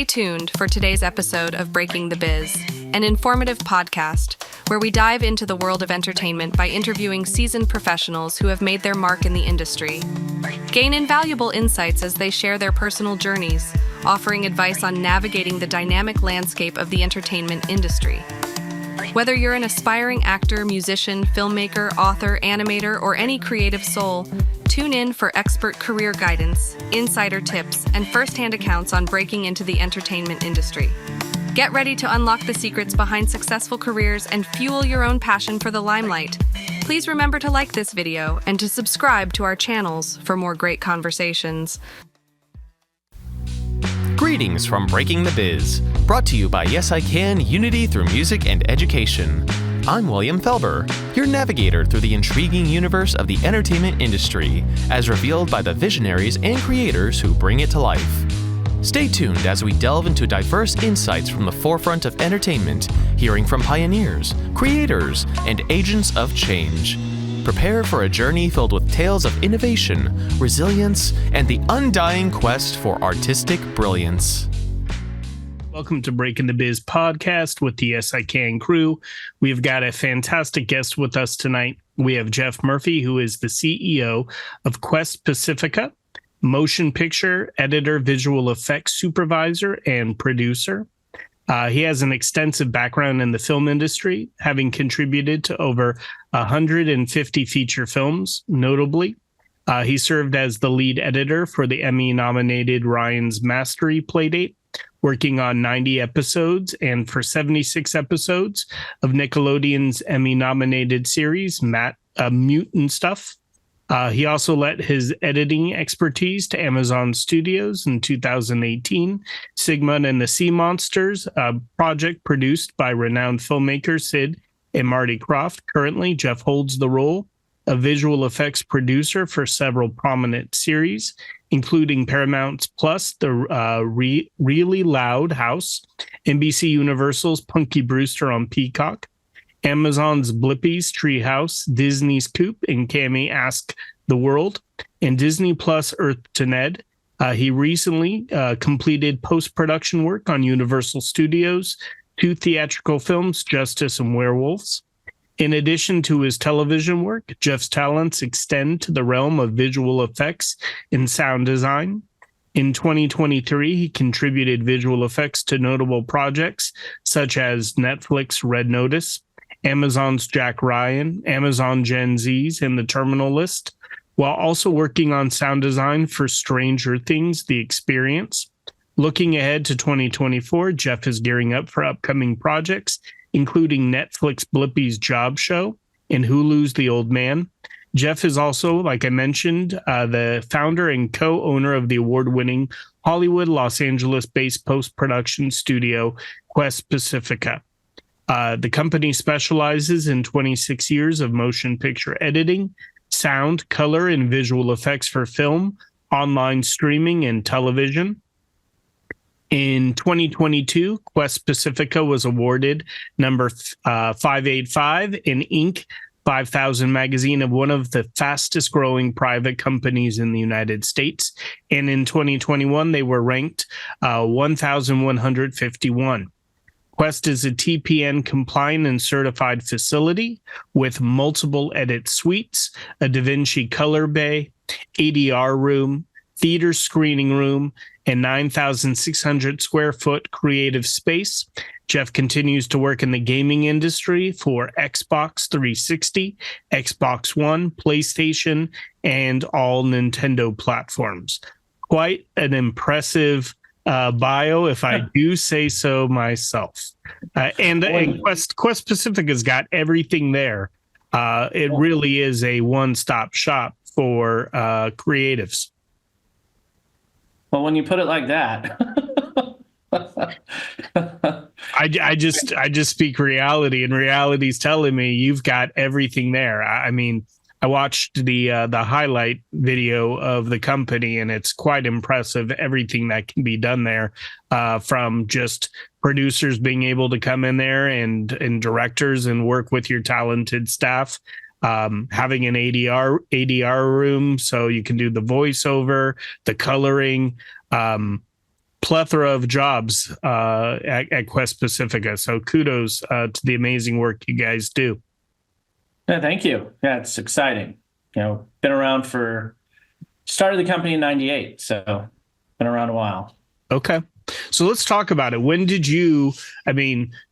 tuned for today's episode of Breaking the Biz, an informative podcast where we dive into the world of entertainment by interviewing seasoned professionals who have made their mark in the industry. Gain invaluable insights as they share their personal journeys, offering advice on navigating the dynamic landscape of the entertainment industry. Whether you're an aspiring actor, musician, filmmaker, author, animator, or any creative soul, tune in for expert career guidance, insider tips, and first-hand accounts on breaking into the entertainment industry. Get ready to unlock the secrets behind successful careers and fuel your own passion for the limelight. Please remember to like this video and to subscribe to our channels for more great conversations. Greetings from Breaking the Biz, brought to you by Yes I Can Unity Through Music and Education. I'm William Felber, your navigator through the intriguing universe of the entertainment industry, as revealed by the visionaries and creators who bring it to life. Stay tuned as we delve into diverse insights from the forefront of entertainment, hearing from pioneers, creators, and agents of change. Prepare for a journey filled with tales of innovation, resilience, and the undying quest for artistic brilliance. Welcome to Breaking the Biz podcast with the Yes I Can crew. We've got a fantastic guest with us tonight. We have Jeff Murphy, who is the CEO of Quest Pacifica, motion picture editor, visual effects supervisor, and producer. He has an extensive background in the film industry, having contributed to over 150 feature films, notably. He served as the lead editor for the Emmy-nominated Ryan's Mastery Playdate, working on 90 episodes and for 76 episodes of Nickelodeon's Emmy-nominated series, Mutant Stuff. He also lent his editing expertise to Amazon Studios in 2018, Sigmund and the Sea Monsters, a project produced by renowned filmmakers Sid and Marty Krofft. Currently, Jeff holds the role of visual effects producer for several prominent series, including Paramount's Plus, the Really Loud House, NBC Universal's Punky Brewster on Peacock, Amazon's Blippi's Treehouse, Disney's Coop and Cammy Ask the World, and Disney Plus Earth to Ned. He recently completed post-production work on Universal Studios' 2 theatrical films, Justice and Werewolves. In addition to his television work, Jeff's talents extend to the realm of visual effects and sound design. In 2023, he contributed visual effects to notable projects such as Netflix Red Notice, Amazon's Jack Ryan, Amazon Gen Z's, and The Terminal List, while also working on sound design for Stranger Things, The Experience. Looking ahead to 2024, Jeff is gearing up for upcoming projects, including Netflix Blippi's Job Show and Hulu's The Old Man. Jeff is also, like I mentioned, the founder and co-owner of the award-winning Hollywood, Los Angeles-based post-production studio, Quest Pacifica. The company specializes in 26 years of motion picture editing, sound, color, and visual effects for film, online streaming, and television. In 2022, Quest Pacifica was awarded number 585 in Inc. 5000 magazine of one of the fastest growing private companies in the United States. And in 2021, they were ranked 1,151. Quest is a TPN compliant and certified facility with multiple edit suites, a Davinci color bay, ADR room, theater screening room, and 9,600 square foot creative space. Jeff continues to work in the gaming industry for Xbox 360, Xbox One, PlayStation, and all Nintendo platforms. Quite an impressive bio, if I do say so myself. And Quest Pacifica's got everything there. It really is a one-stop shop for creatives. Well, when you put it like that, I just speak reality, and reality's telling me you've got everything there. I mean, I watched the highlight video of the company, and it's quite impressive, everything that can be done there, from just producers being able to come in there and directors and work with your talented staff, having an ADR room so you can do the voiceover, the coloring, plethora of jobs at Quest Pacifica. So kudos to the amazing work you guys do. Yeah, thank you. Yeah, it's exciting. Been around started the company in 98, so been around a while. Okay. So let's talk about it. When did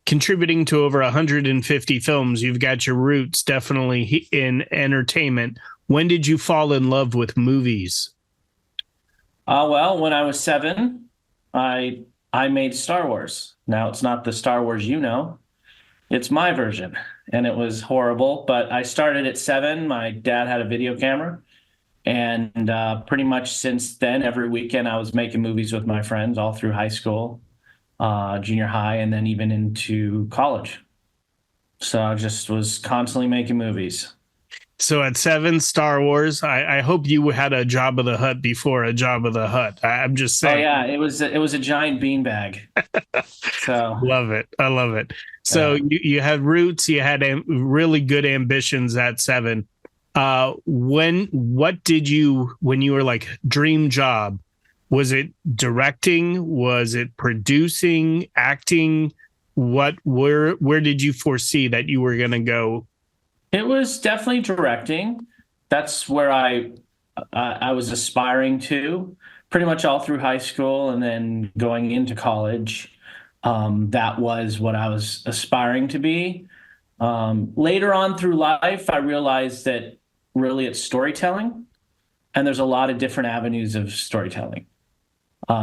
contributing to over 150 films, you've got your roots definitely in entertainment. When did you fall in love with movies? Well, when I was 7, I made Star Wars. Now, it's not the Star Wars it's my version, and it was horrible. But I started at 7. My dad had a video camera, and pretty much since then, every weekend I was making movies with my friends all through high school, junior high, and then even into college. So I just was constantly making movies. So at 7, Star Wars. I hope you had a Jabba the Hutt before a Jabba the Hutt. I'm just saying. Oh yeah, it was a giant beanbag. So love it. I love it. So you had roots. You had really good ambitions at 7. When you were like dream job? Was it directing? Was it producing? Acting? Where did you foresee that you were going to go? It was definitely directing. That's where I was aspiring to pretty much all through high school and then going into college. That was what I was aspiring to be. Later on through life, I realized that really it's storytelling, and there's a lot of different avenues of storytelling.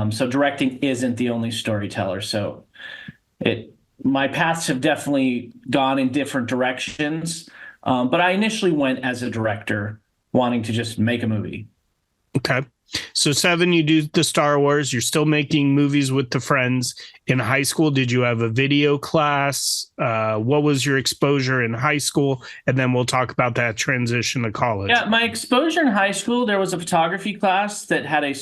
So directing isn't the only storyteller. So my paths have definitely gone in different directions. But I initially went as a director, wanting to just make a movie. Okay. So 7, you do the Star Wars. You're still making movies with the friends. In high school, did you have a video class? What was your exposure in high school? And then we'll talk about that transition to college. Yeah, my exposure in high school, there was a photography class that had a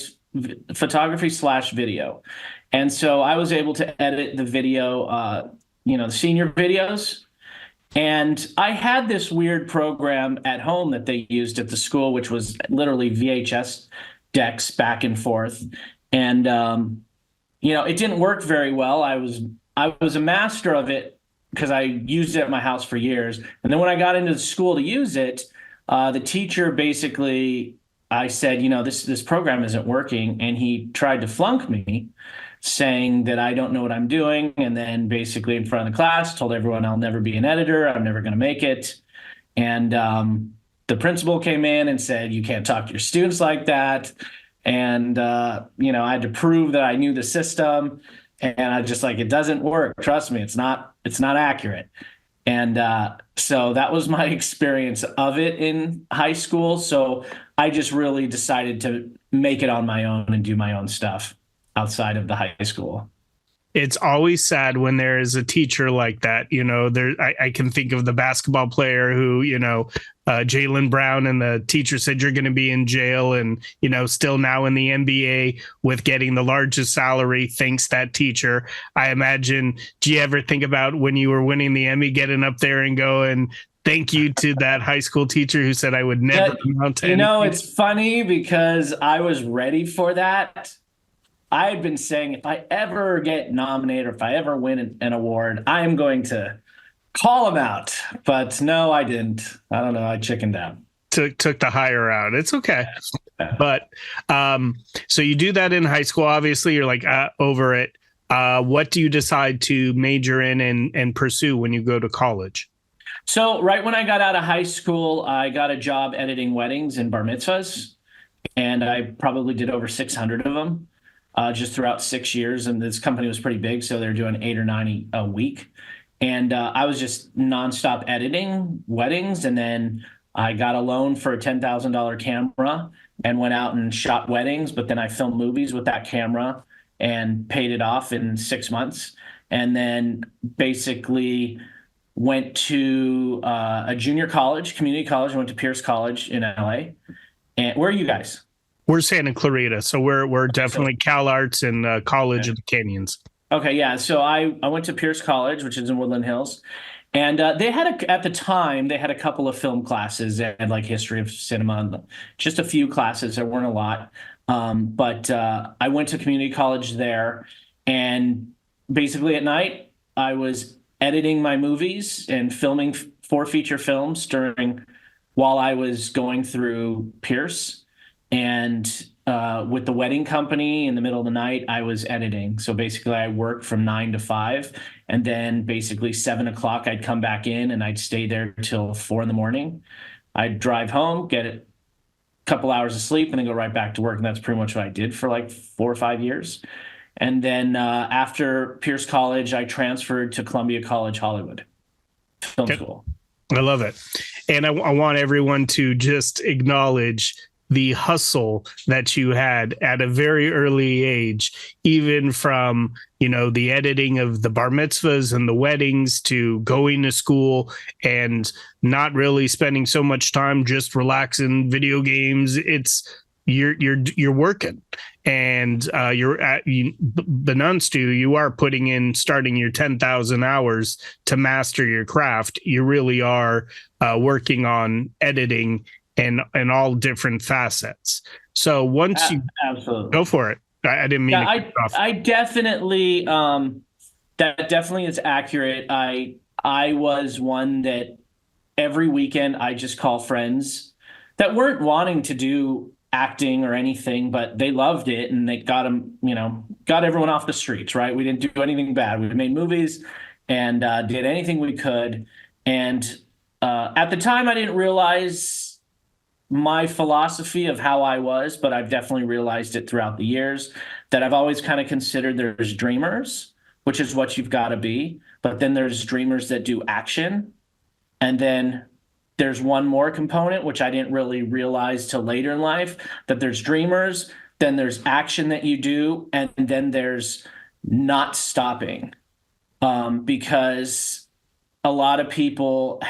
photography/video. And so I was able to edit the video, the senior videos. And I had this weird program at home that they used at the school, which was literally VHS decks back and forth. And, it didn't work very well. I was a master of it because I used it at my house for years. And then when I got into the school to use it, the teacher basically, I said, this program isn't working. And he tried to flunk me, saying that I don't know what I'm doing. And then basically in front of the class, told everyone I'll never be an editor. I'm never going to make it. And the principal came in and said, you can't talk to your students like that. And, I had to prove that I knew the system. And I just it doesn't work. Trust me, it's not accurate. And so that was my experience of it in high school. So I just really decided to make it on my own and do my own stuff outside of the high school. It's always sad when there is a teacher like that. I can think of the basketball player who, Jaylen Brown, and the teacher said, you're going to be in jail. And, still now in the NBA with getting the largest salary, thanks that teacher. I imagine, do you ever think about when you were winning the Emmy, getting up there and going, thank you to that high school teacher who said I would never amount to anything? It's funny because I was ready for that. I had been saying if I ever get nominated or if I ever win an award, I am going to call him out. But no, I didn't. I don't know. I chickened out. Took the higher route. It's okay. But so you do that in high school. Obviously, you're over it. What do you decide to major in and pursue when you go to college? So right when I got out of high school, I got a job editing weddings and bar mitzvahs. And I probably did over 600 of them. Just throughout 6 years. And this company was pretty big, so they're doing 8 or 9 a week. And I was just nonstop editing weddings. And then I got a loan for a $10,000 camera and went out and shot weddings. But then I filmed movies with that camera and paid it off in 6 months. And then basically went to a junior college, community college. I went to Pierce College in LA. And where are you guys? We're Santa Clarita, so we're definitely Cal Arts and College of the Canyons. Okay, yeah. So I went to Pierce College, which is in Woodland Hills, And they had at the time they had a couple of film classes and like history of cinema, and just a few classes. There weren't a lot, but I went to community college there, and basically at night I was editing my movies and filming four feature films during while I was going through Pierce, and with the wedding company in the middle of the night, I was editing. So basically, I worked from 9 to 5, and then basically 7 o'clock, I'd come back in and I'd stay there till 4 in the morning. I'd drive home, get a couple hours of sleep, and then go right back to work. And that's pretty much what I did for like 4 or 5 years. And then after Pierce College, I transferred to Columbia College Hollywood Film School. I love it. And I want everyone to just acknowledge the hustle that you had at a very early age, even from, the editing of the bar mitzvahs and the weddings to going to school and not really spending so much time just relaxing video games. You're working, and you are putting in, starting your 10,000 hours to master your craft. You really are working on editing and all different facets. So once you absolutely go for it, I didn't mean to cut you off. I definitely that definitely is accurate. I was one that every weekend I just call friends that weren't wanting to do acting or anything, but they loved it and they got everyone off the streets, right? We didn't do anything bad. We made movies and did anything we could. And at the time, I didn't realize my philosophy of how I was, but I've definitely realized it throughout the years that I've always kind of considered there's dreamers, which is what you've got to be. But then there's dreamers that do action. And then there's one more component, which I didn't really realize till later in life, that there's dreamers, then there's action that you do, and then there's not stopping. Because a lot of people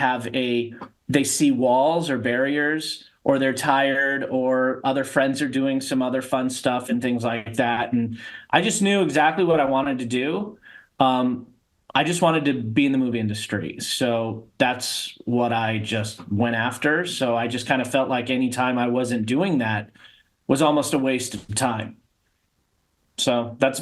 they see walls or barriers, or they're tired, or other friends are doing some other fun stuff and things like that. And I just knew exactly what I wanted to do. I just wanted to be in the movie industry. So that's what I just went after. So I just kind of felt like any time I wasn't doing that was almost a waste of time. So that's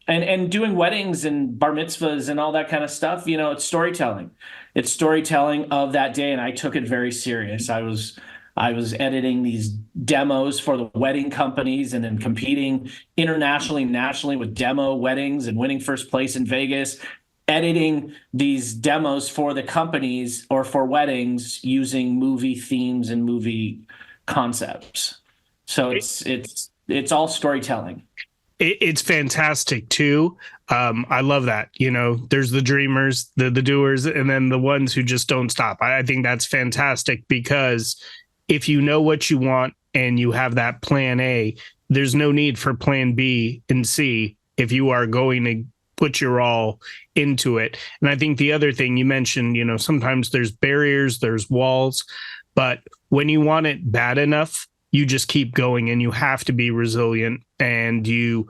and doing weddings and bar mitzvahs and all that kind of stuff, it's storytelling. It's storytelling of that day. And I took it very serious. I was editing these demos for the wedding companies and then competing internationally, nationally with demo weddings and winning first place in Vegas, editing these demos for the companies or for weddings using movie themes and movie concepts. So it's all storytelling. It's fantastic too. I love that. There's the dreamers, the doers, and then the ones who just don't stop. I think that's fantastic, because if you know what you want and you have that plan A, there's no need for plan B and C if you are going to put your all into it. And I think the other thing you mentioned, sometimes there's barriers, there's walls, but when you want it bad enough, you just keep going, and you have to be resilient, and you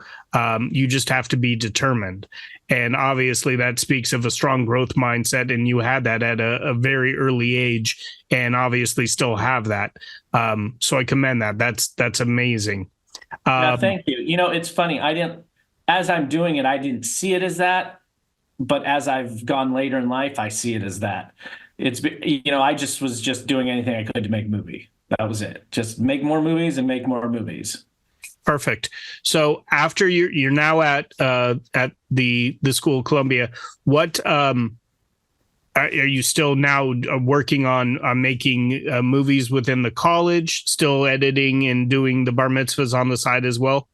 just have to be determined. And obviously that speaks of a strong growth mindset, and you had that at a very early age, and obviously still have that. So I commend that. That's amazing. Yeah, thank you. It's funny. As I'm doing it, I didn't see it as that, but as I've gone later in life, I see it as that. I just was just doing anything I could to make a movie. That was it. Just make more movies and make more movies. Perfect. So after you're now at the School of Columbia, what are you still now working on making movies within the college? Still editing and doing the bar mitzvahs on the side as well?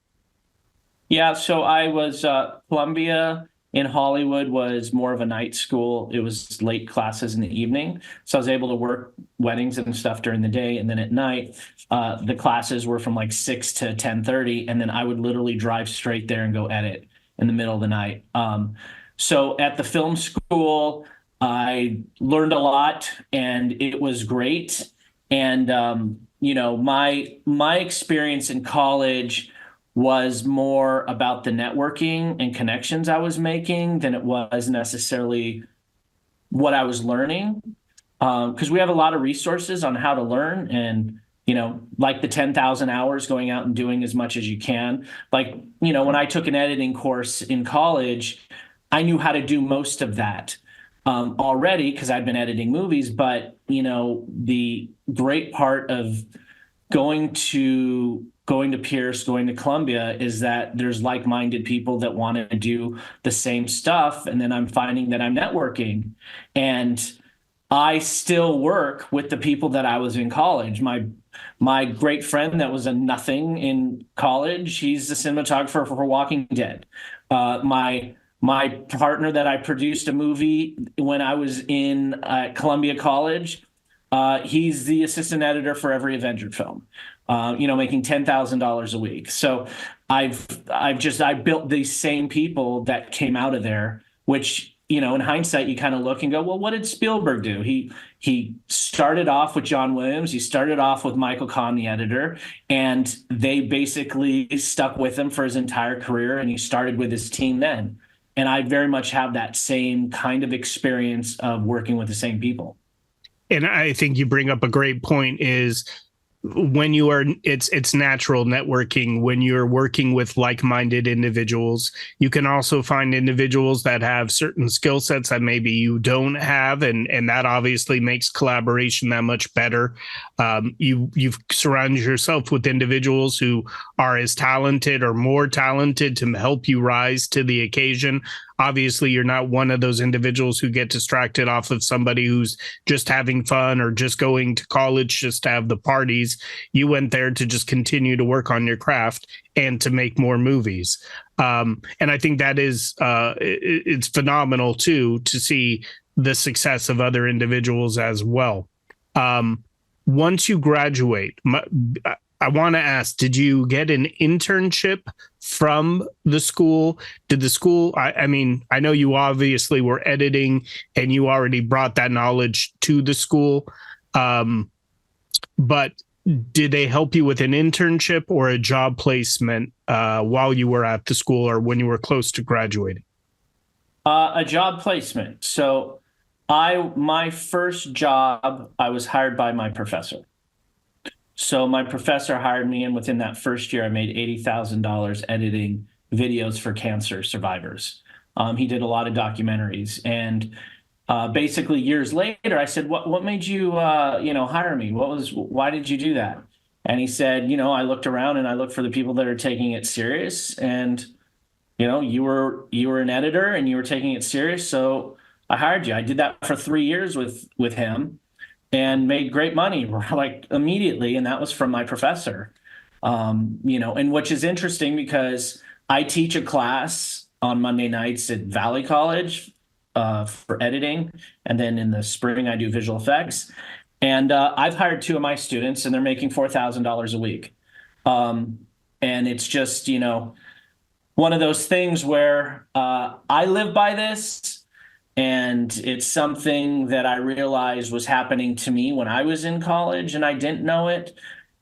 Yeah. So I was Columbia in Hollywood was more of a night school. It was late classes in the evening. So I was able to work weddings and stuff during the day. And then at night, the classes were from like 6 to 10:30. And then I would literally drive straight there and go edit in the middle of the night. So at the film school, I learned a lot and it was great. And, my experience in college was more about the networking and connections I was making than it was necessarily what I was learning, because we have a lot of resources on how to learn, and like the 10,000 hours, going out and doing as much as you can. Like, when I took an editing course in college, I knew how to do most of that already because I'd been editing movies. But, the great part of going to Pierce, going to Columbia, is that there's like-minded people that want to do the same stuff. And then I'm finding that I'm networking, and I still work with the people that I was in college. My great friend that was a nothing in college, he's the cinematographer for Walking Dead. My partner that I produced a movie when I was in Columbia College, he's the assistant editor for every Avenger film, making $10,000 a week. So I built these same people that came out of there, which, in hindsight, you kind of look and go, well, what did Spielberg do? He started off with John Williams. He started off with Michael Kahn, the editor, and they basically stuck with him for his entire career. And he started with his team then. And I very much have that same kind of experience of working with the same people. And I think you bring up a great point, is when you are, it's natural networking when you're working with like-minded individuals. You can also find individuals that have certain skill sets that maybe you don't have, and that obviously makes collaboration that much better. You've surrounded yourself with individuals who are as talented or more talented to help you rise to the occasion. Obviously, you're not one of those individuals who get distracted off of somebody who's just having fun or just going to college just to have the parties. You went there to just continue to work on your craft and to make more movies. And I think that is it's phenomenal, too, to see the success of other individuals as well. Once you graduate, I want to ask, did you get an internship from the school? Did the school, I mean, I know you obviously were editing and you already brought that knowledge to the school, but did they help you with an internship or a job placement while you were at the school or when you were close to graduating? A job placement. So my first job, I was hired by my professor. So my professor hired me, and within that first year, I made $80,000 editing videos for cancer survivors. He did a lot of documentaries, and basically years later, I said, "What made you, hire me? Why did you do that?" And he said, "I looked around and I looked for the people that are taking it serious, and you were an editor and you were taking it serious, so I hired you." I did that for 3 years with him, and made great money like immediately. And that was from my professor, and which is interesting because I teach a class on Monday nights at Valley College for editing. And then in the spring, I do visual effects. And I've hired 2 of my students, and they're making $4,000 a week. And it's just, one of those things where I live by this. And it's something that I realized was happening to me when I was in college and I didn't know it.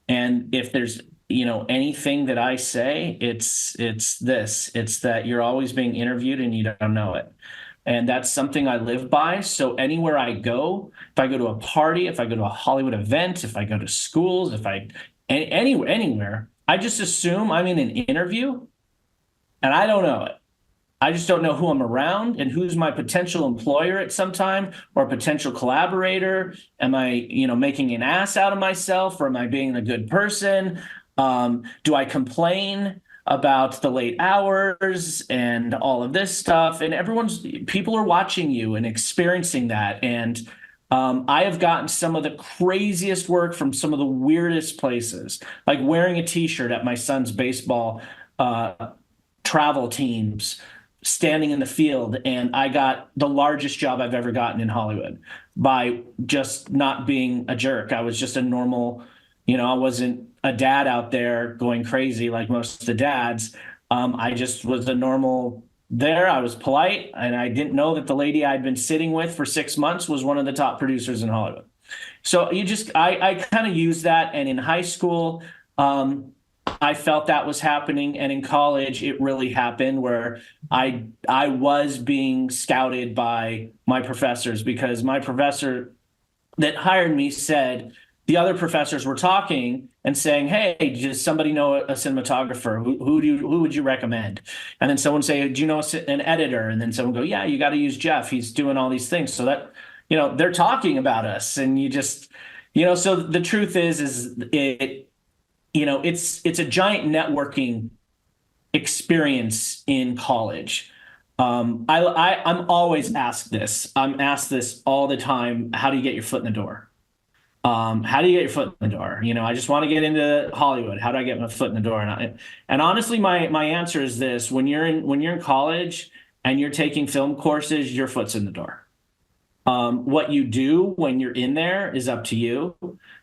And if there's, anything that I say, it's this. It's that you're always being interviewed and you don't know it. And that's something I live by. So anywhere I go, if I go to a party, if I go to a Hollywood event, if I go to schools, anywhere, I just assume I'm in an interview and I don't know it. I just don't know who I'm around and who's my potential employer at some time or a potential collaborator. Am I, making an ass out of myself, or am I being a good person? Do I complain about the late hours and all of this stuff? And people are watching you and experiencing that. And I have gotten some of the craziest work from some of the weirdest places, like wearing a T-shirt at my son's baseball travel teams, standing in the field, and I got the largest job I've ever gotten in Hollywood by just not being a jerk. I was just a normal, I wasn't a dad out there going crazy like most of the dads. I just was a normal there. I was polite, and I didn't know that the lady I'd been sitting with for 6 months was one of the top producers in Hollywood. So I kind of used that. And in high school, I felt that was happening, and in college it really happened where I was being scouted by my professors, because my professor that hired me said the other professors were talking and saying, "Hey, does somebody know a cinematographer? Who would you recommend?" And then someone say, "Do you know an editor?" And then someone go, "Yeah, you got to use Jeff. He's doing all these things." So that, they're talking about us, and you just, So the truth is it, it's a giant networking experience in college. I'm always asked this. I'm asked this all the time. How do you get your foot in the door? How do you get your foot in the door? I just want to get into Hollywood. How do I get my foot in the door? And honestly, my answer is this: when you're in college and you're taking film courses, your foot's in the door. What you do when you're in there is up to you,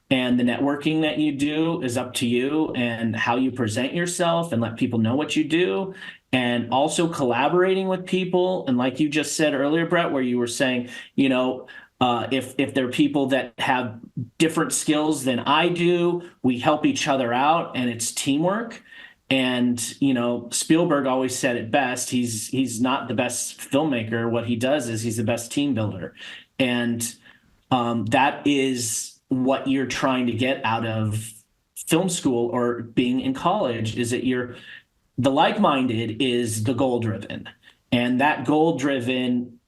and the networking that you do is up to you, and how you present yourself and let people know what you do, and also collaborating with people. And like you just said earlier, Brett, where you were saying, if there are people that have different skills than I do, we help each other out, and it's teamwork. And Spielberg always said it best. He's not the best filmmaker. What he does is he's the best team builder, and that is what you're trying to get out of film school or being in college. Is that the like-minded is the goal-driven, and that goal-driven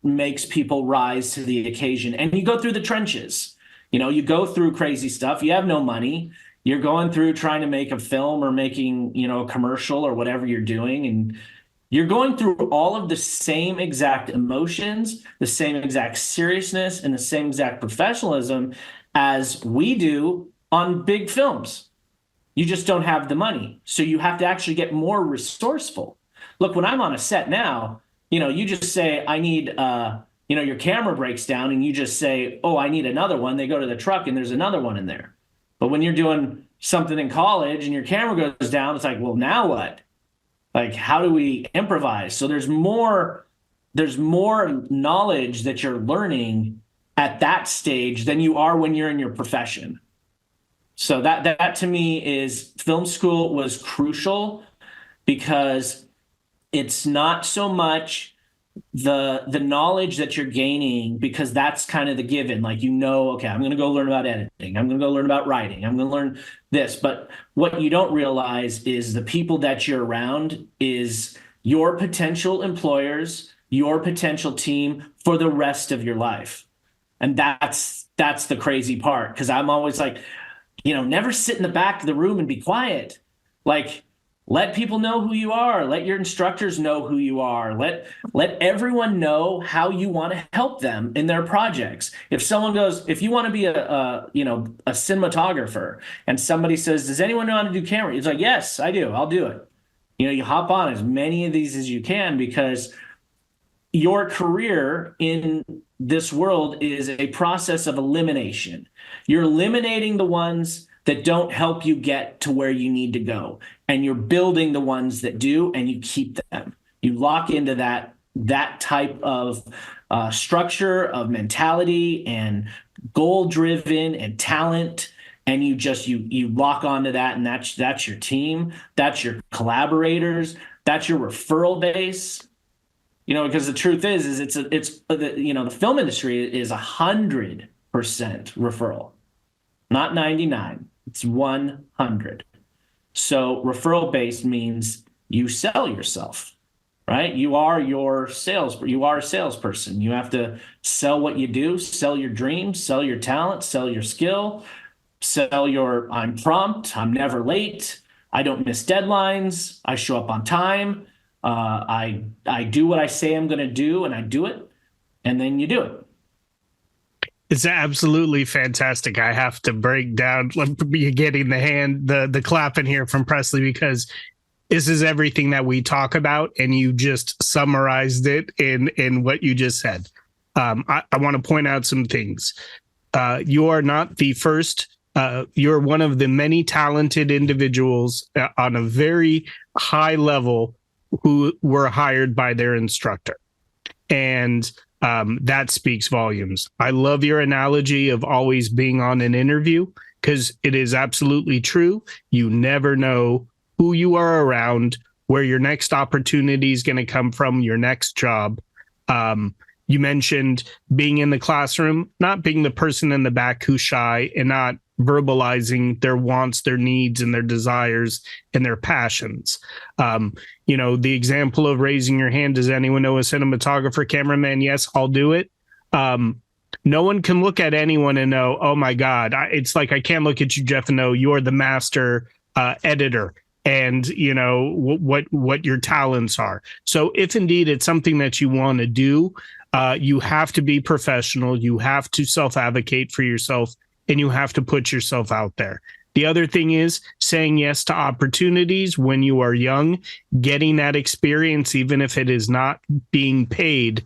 makes people rise to the occasion. And you go through the trenches. You go through crazy stuff. You have no money. You're going through trying to make a film or making, a commercial or whatever you're doing. And you're going through all of the same exact emotions, the same exact seriousness, and the same exact professionalism as we do on big films. You just don't have the money. So you have to actually get more resourceful. Look, when I'm on a set now, you just say, I need, your camera breaks down, and you just say, oh, I need another one. They go to the truck and there's another one in there. But when you're doing something in college and your camera goes down, it's like, well, now what? Like, how do we improvise? So there's more knowledge that you're learning at that stage than you are when you're in your profession. So that to me is, film school was crucial, because it's not so much the knowledge that you're gaining, because that's kind of the given. Like, okay, I'm going to go learn about editing. I'm going to go learn about writing. I'm going to learn this. But what you don't realize is the people that you're around is your potential employers, your potential team for the rest of your life. And that's the crazy part, because I'm always like, never sit in the back of the room and be quiet. Like, let people know who you are. Let your instructors know who you are. Let everyone know how you want to help them in their projects. If someone goes, if you want to be a cinematographer, and somebody says, does anyone know how to do camera? It's like, yes, I do. I'll do it. You hop on as many of these as you can, because your career in this world is a process of elimination. You're eliminating the ones that don't help you get to where you need to go, and you're building the ones that do, and you keep them. You lock into that type of structure of mentality and goal-driven and talent, and you lock onto that, and that's your team, that's your collaborators, that's your referral base. Because the truth is it's the film industry is 100% referral, not 99. It's 100. So referral based means you sell yourself, right? You are a salesperson. You have to sell what you do, sell your dreams, sell your talent, sell your skill, sell your, I'm prompt, I'm never late, I don't miss deadlines, I show up on time, I do what I say I'm going to do, and I do it, and then you do it. It's absolutely fantastic. I have to break down, you're getting the clap in here from Presley, because this is everything that we talk about, and you just summarized it in what you just said. I want to point out some things. You are not the first. You're one of the many talented individuals on a very high level who were hired by their instructor. And that speaks volumes. I love your analogy of always being on an interview, because it is absolutely true. You never know who you are around, where your next opportunity is going to come from, your next job. You mentioned being in the classroom, not being the person in the back who's shy and not verbalizing their wants, their needs, and their desires and their passions. The example of raising your hand, does anyone know a cinematographer, cameraman? Yes, I'll do it. No one can look at anyone and know, oh my God, it's like I can't look at you, Jeff, and know you're the master editor and what your talents are. So if indeed it's something that you want to do, you have to be professional. You have to self-advocate for yourself, and you have to put yourself out there. The other thing is saying yes to opportunities when you are young, getting that experience, even if it is not being paid,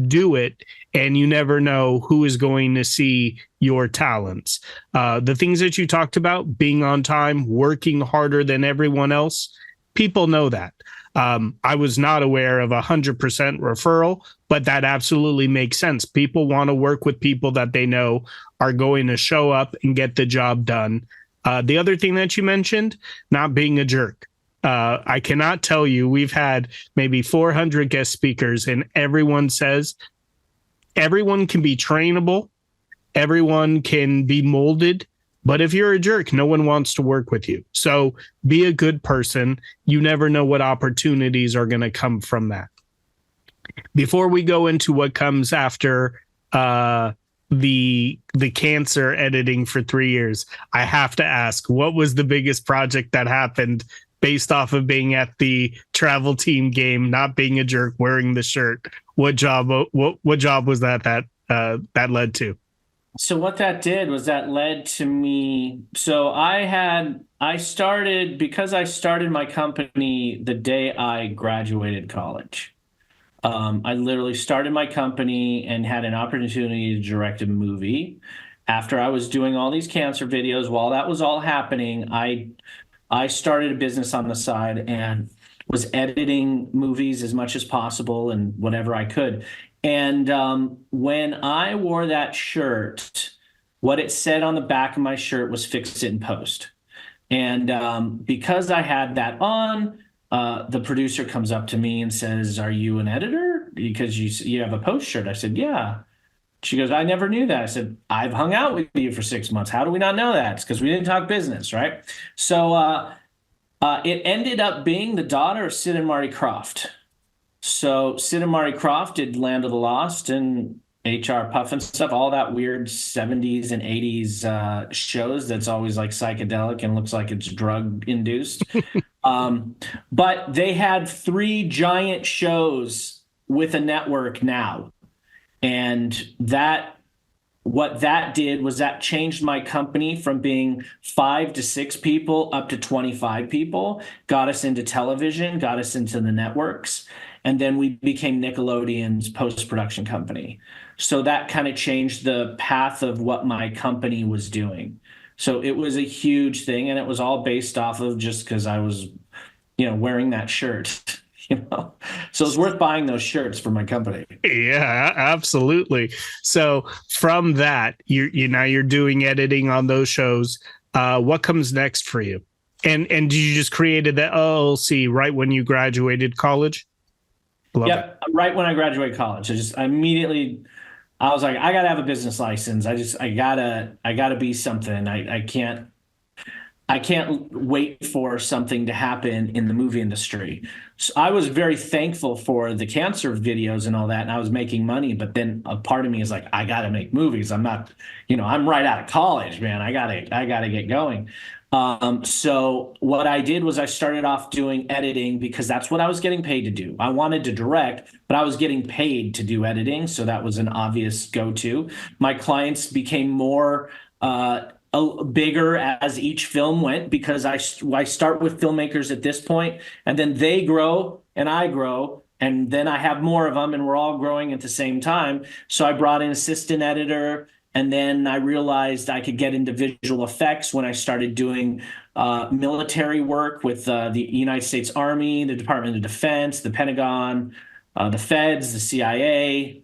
do it. And you never know who is going to see your talents. The things that you talked about, being on time, working harder than everyone else, people know that. I was not aware of 100% referral, but that absolutely makes sense. People want to work with people that they know are going to show up and get the job done. The other thing that you mentioned, not being a jerk. I cannot tell you, we've had maybe 400 guest speakers, and everyone says everyone can be trainable, everyone can be molded, but if you're a jerk, no one wants to work with you. So be a good person. You never know what opportunities are going to come from that. Before we go into what comes after the cancer editing for 3 years, I have to ask, what was the biggest project that happened based off of being at the travel team game, not being a jerk, wearing the shirt? What job was that led to? So what that did was that led to me. So I started my company the day I graduated college. I literally started my company and had an opportunity to direct a movie. After I was doing all these cancer videos, while that was all happening, I started a business on the side and was editing movies as much as possible and whatever I could. And when I wore that shirt, what it said on the back of my shirt was "Fix it in post." And because I had that on, the producer comes up to me and says, "Are you an editor? Because you have a post shirt." I said, "Yeah." She goes, "I never knew that." I said, "I've hung out with you for 6 months. How do we not know that?" It's because we didn't talk business, right? So it ended up being the daughter of Sid and Marty Krofft. So Sid and Marty Krofft did Land of the Lost and HR Puffin stuff, all that weird 70s and 80s shows that's always like psychedelic and looks like it's drug induced. But they had 3 giant shows with a network now. And what that did was that changed my company from being 5 to 6 people up to 25 people, got us into television, got us into the networks. And then we became Nickelodeon's post-production company. So that kind of changed the path of what my company was doing. So it was a huge thing, and it was all based off of just because I was, wearing that shirt, So it's worth buying those shirts for my company. Yeah, absolutely. So from that, you're doing editing on those shows. What comes next for you? And did you just created the LLC right when you graduated college? Yep, right when I graduated college. I was like, I gotta have a business license. I gotta be something. I can't wait for something to happen in the movie industry. So I was very thankful for the cancer videos and all that, and I was making money. But then a part of me is like, I gotta make movies. I'm not, I'm right out of college, man. I gotta get going. So what I did was I started off doing editing because that's what I was getting paid to do. I wanted to direct, but I was getting paid to do editing. So that was an obvious go-to. My clients became more bigger as each film went because I start with filmmakers at this point, and then they grow and I grow, and then I have more of them, and we're all growing at the same time. So I brought in assistant editor. And then I realized I could get into visual effects when I started doing military work with the United States Army, the Department of Defense, the Pentagon, the Feds, the CIA.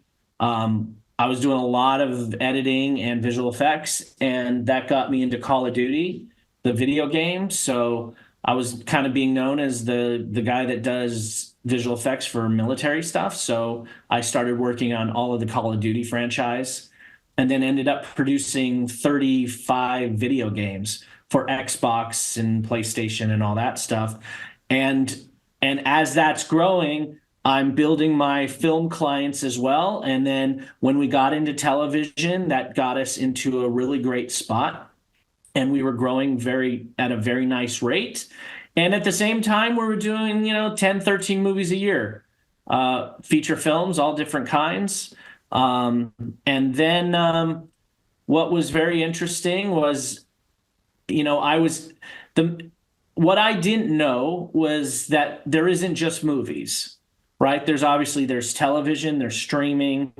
I was doing a lot of editing and visual effects, and that got me into Call of Duty, the video game. So I was kind of being known as the guy that does visual effects for military stuff. So I started working on all of the Call of Duty franchise, and then ended up producing 35 video games for Xbox and PlayStation and all that stuff. And and as that's growing, I'm building my film clients as well. And then when we got into television, that got us into a really great spot. And we were growing at a very nice rate. And at the same time, we were doing, 10, 13 movies a year, feature films, all different kinds. And then what was very interesting was, I was the what I didn't know was that there isn't just movies, right? There's television, there's streaming,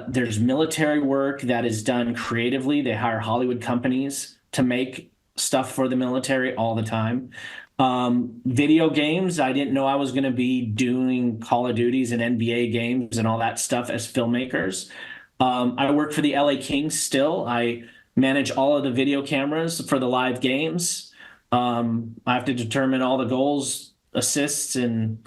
there's military work that is done creatively. They hire Hollywood companies to make stuff for the military all the time. Video games, I didn't know I was going to be doing Call of Duties and NBA games and all that stuff as filmmakers. I work for the LA Kings still. I manage all of the video cameras for the live games. I have to determine all the goals, assists, and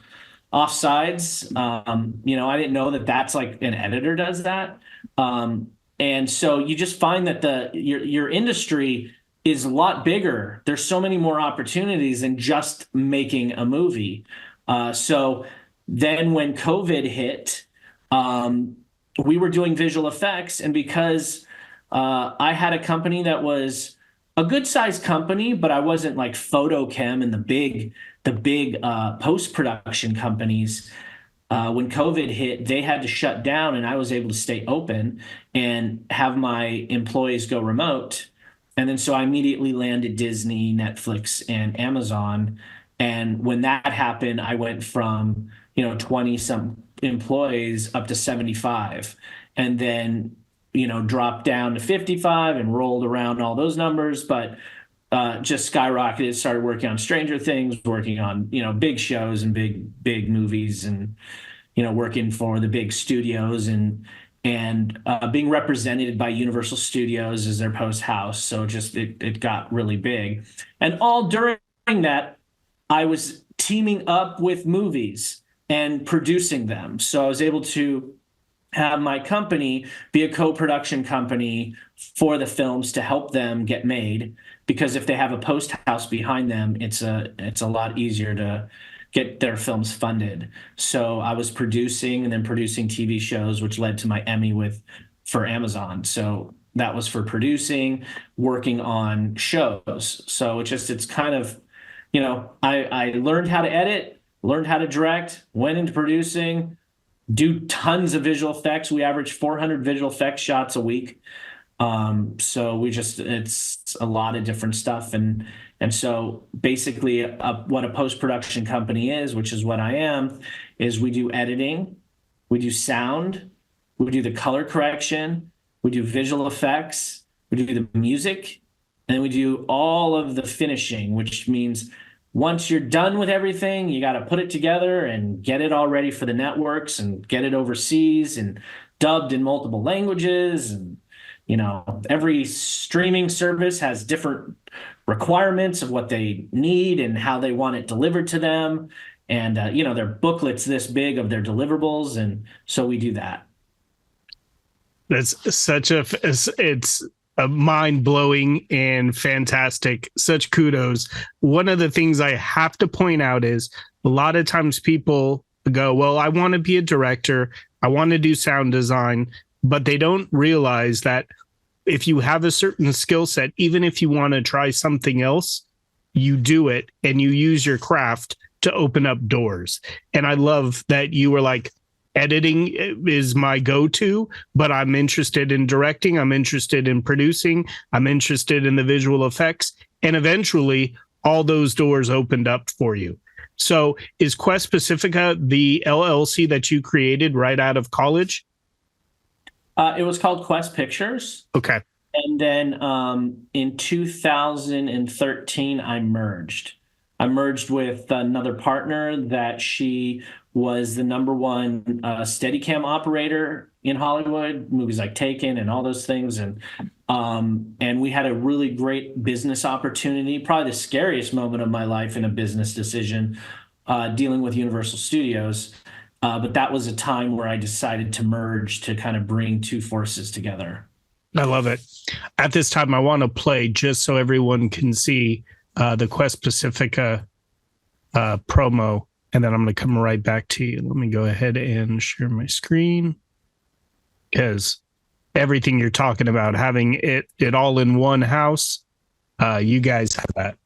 offsides. I didn't know that that's like an editor does that. And so you just find that your industry is a lot bigger. There's so many more opportunities than just making a movie. So then when COVID hit, we were doing visual effects, and because I had a company that was a good sized company, but I wasn't like Photochem and the big post-production companies. When COVID hit, they had to shut down, and I was able to stay open and have my employees go remote. And then so I immediately landed Disney, Netflix, and Amazon. And when that happened, I went from, 20 some employees up to 75, and then, dropped down to 55 and rolled around all those numbers. But just skyrocketed, started working on Stranger Things, working on, big shows and big movies, and, working for the big studios, and being represented by Universal Studios as their post house. So it got really big. And all during that, I was teaming up with movies and producing them. So I was able to have my company be a co-production company for the films to help them get made, because if they have a post house behind them, it's a lot easier to get their films funded. So I was producing and then producing TV shows, which led to my Emmy for Amazon. So that was for producing, working on shows. So it's kind of, I learned how to edit, learned how to direct, went into producing, do tons of visual effects. We average 400 visual effects shots a week. So it's a lot of different stuff. And so basically what a post-production company is, which is what I am, is we do editing, we do sound, we do the color correction, we do visual effects, we do the music, and we do all of the finishing, which means once you're done with everything, you got to put it together and get it all ready for the networks and get it overseas and dubbed in multiple languages. And, every streaming service has different requirements of what they need and how they want it delivered to them. And, their booklets this big of their deliverables. And so we do that. That's it's a mind-blowing and fantastic, such kudos. One of the things I have to point out is a lot of times people go, well, I want to be a director, I want to do sound design, but they don't realize that if you have a certain skill set, even if you want to try something else, you do it and you use your craft to open up doors. And I love that you were like, editing is my go-to, but I'm interested in directing, I'm interested in producing, I'm interested in the visual effects, and eventually all those doors opened up for you. So is Quest Pacifica the LLC that you created right out of college? It was called Quest Pictures. Okay. And then in 2013, I merged. I merged with another partner that she was the number one Steadicam operator in Hollywood, movies like Taken and all those things. And we had a really great business opportunity, probably the scariest moment of my life in a business decision, dealing with Universal Studios. But that was a time where I decided to merge to kind of bring two forces together. I love it. At this time, I want to play just so everyone can see the Quest Pacifica promo, and then I'm going to come right back to you. Let me go ahead and share my screen, because everything you're talking about, having it all in one house, you guys have that.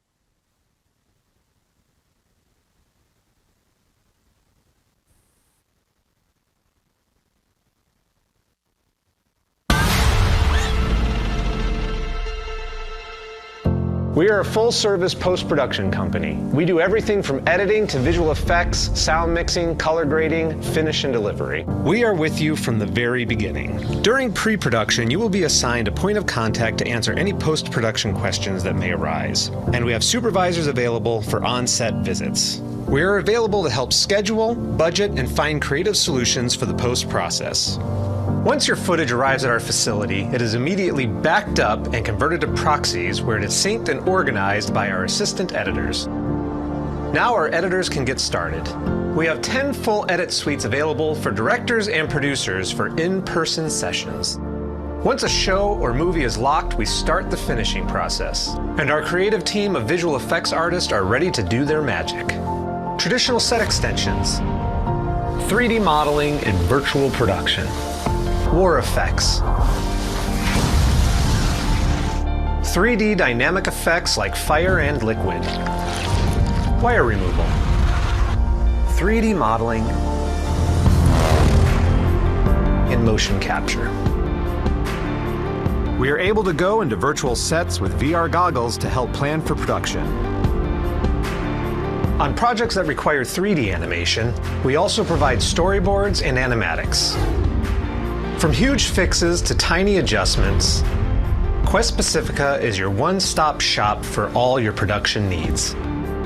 We are a full-service post-production company. We do everything from editing to visual effects, sound mixing, color grading, finish, and delivery. We are with you from the very beginning. During pre-production, you will be assigned a point of contact to answer any post-production questions that may arise. And we have supervisors available for on-set visits. We are available to help schedule, budget, and find creative solutions for the post-process. Once your footage arrives at our facility, it is immediately backed up and converted to proxies, where it is synced and organized by our assistant editors. Now our editors can get started. We have 10 full edit suites available for directors and producers for in-person sessions. Once a show or movie is locked, we start the finishing process. And our creative team of visual effects artists are ready to do their magic. Traditional set extensions, 3D modeling and virtual production, war effects, 3D dynamic effects like fire and liquid, wire removal, 3D modeling, and motion capture. We are able to go into virtual sets with VR goggles to help plan for production. On projects that require 3D animation, we also provide storyboards and animatics. From huge fixes to tiny adjustments, Quest Pacifica is your one-stop shop for all your production needs.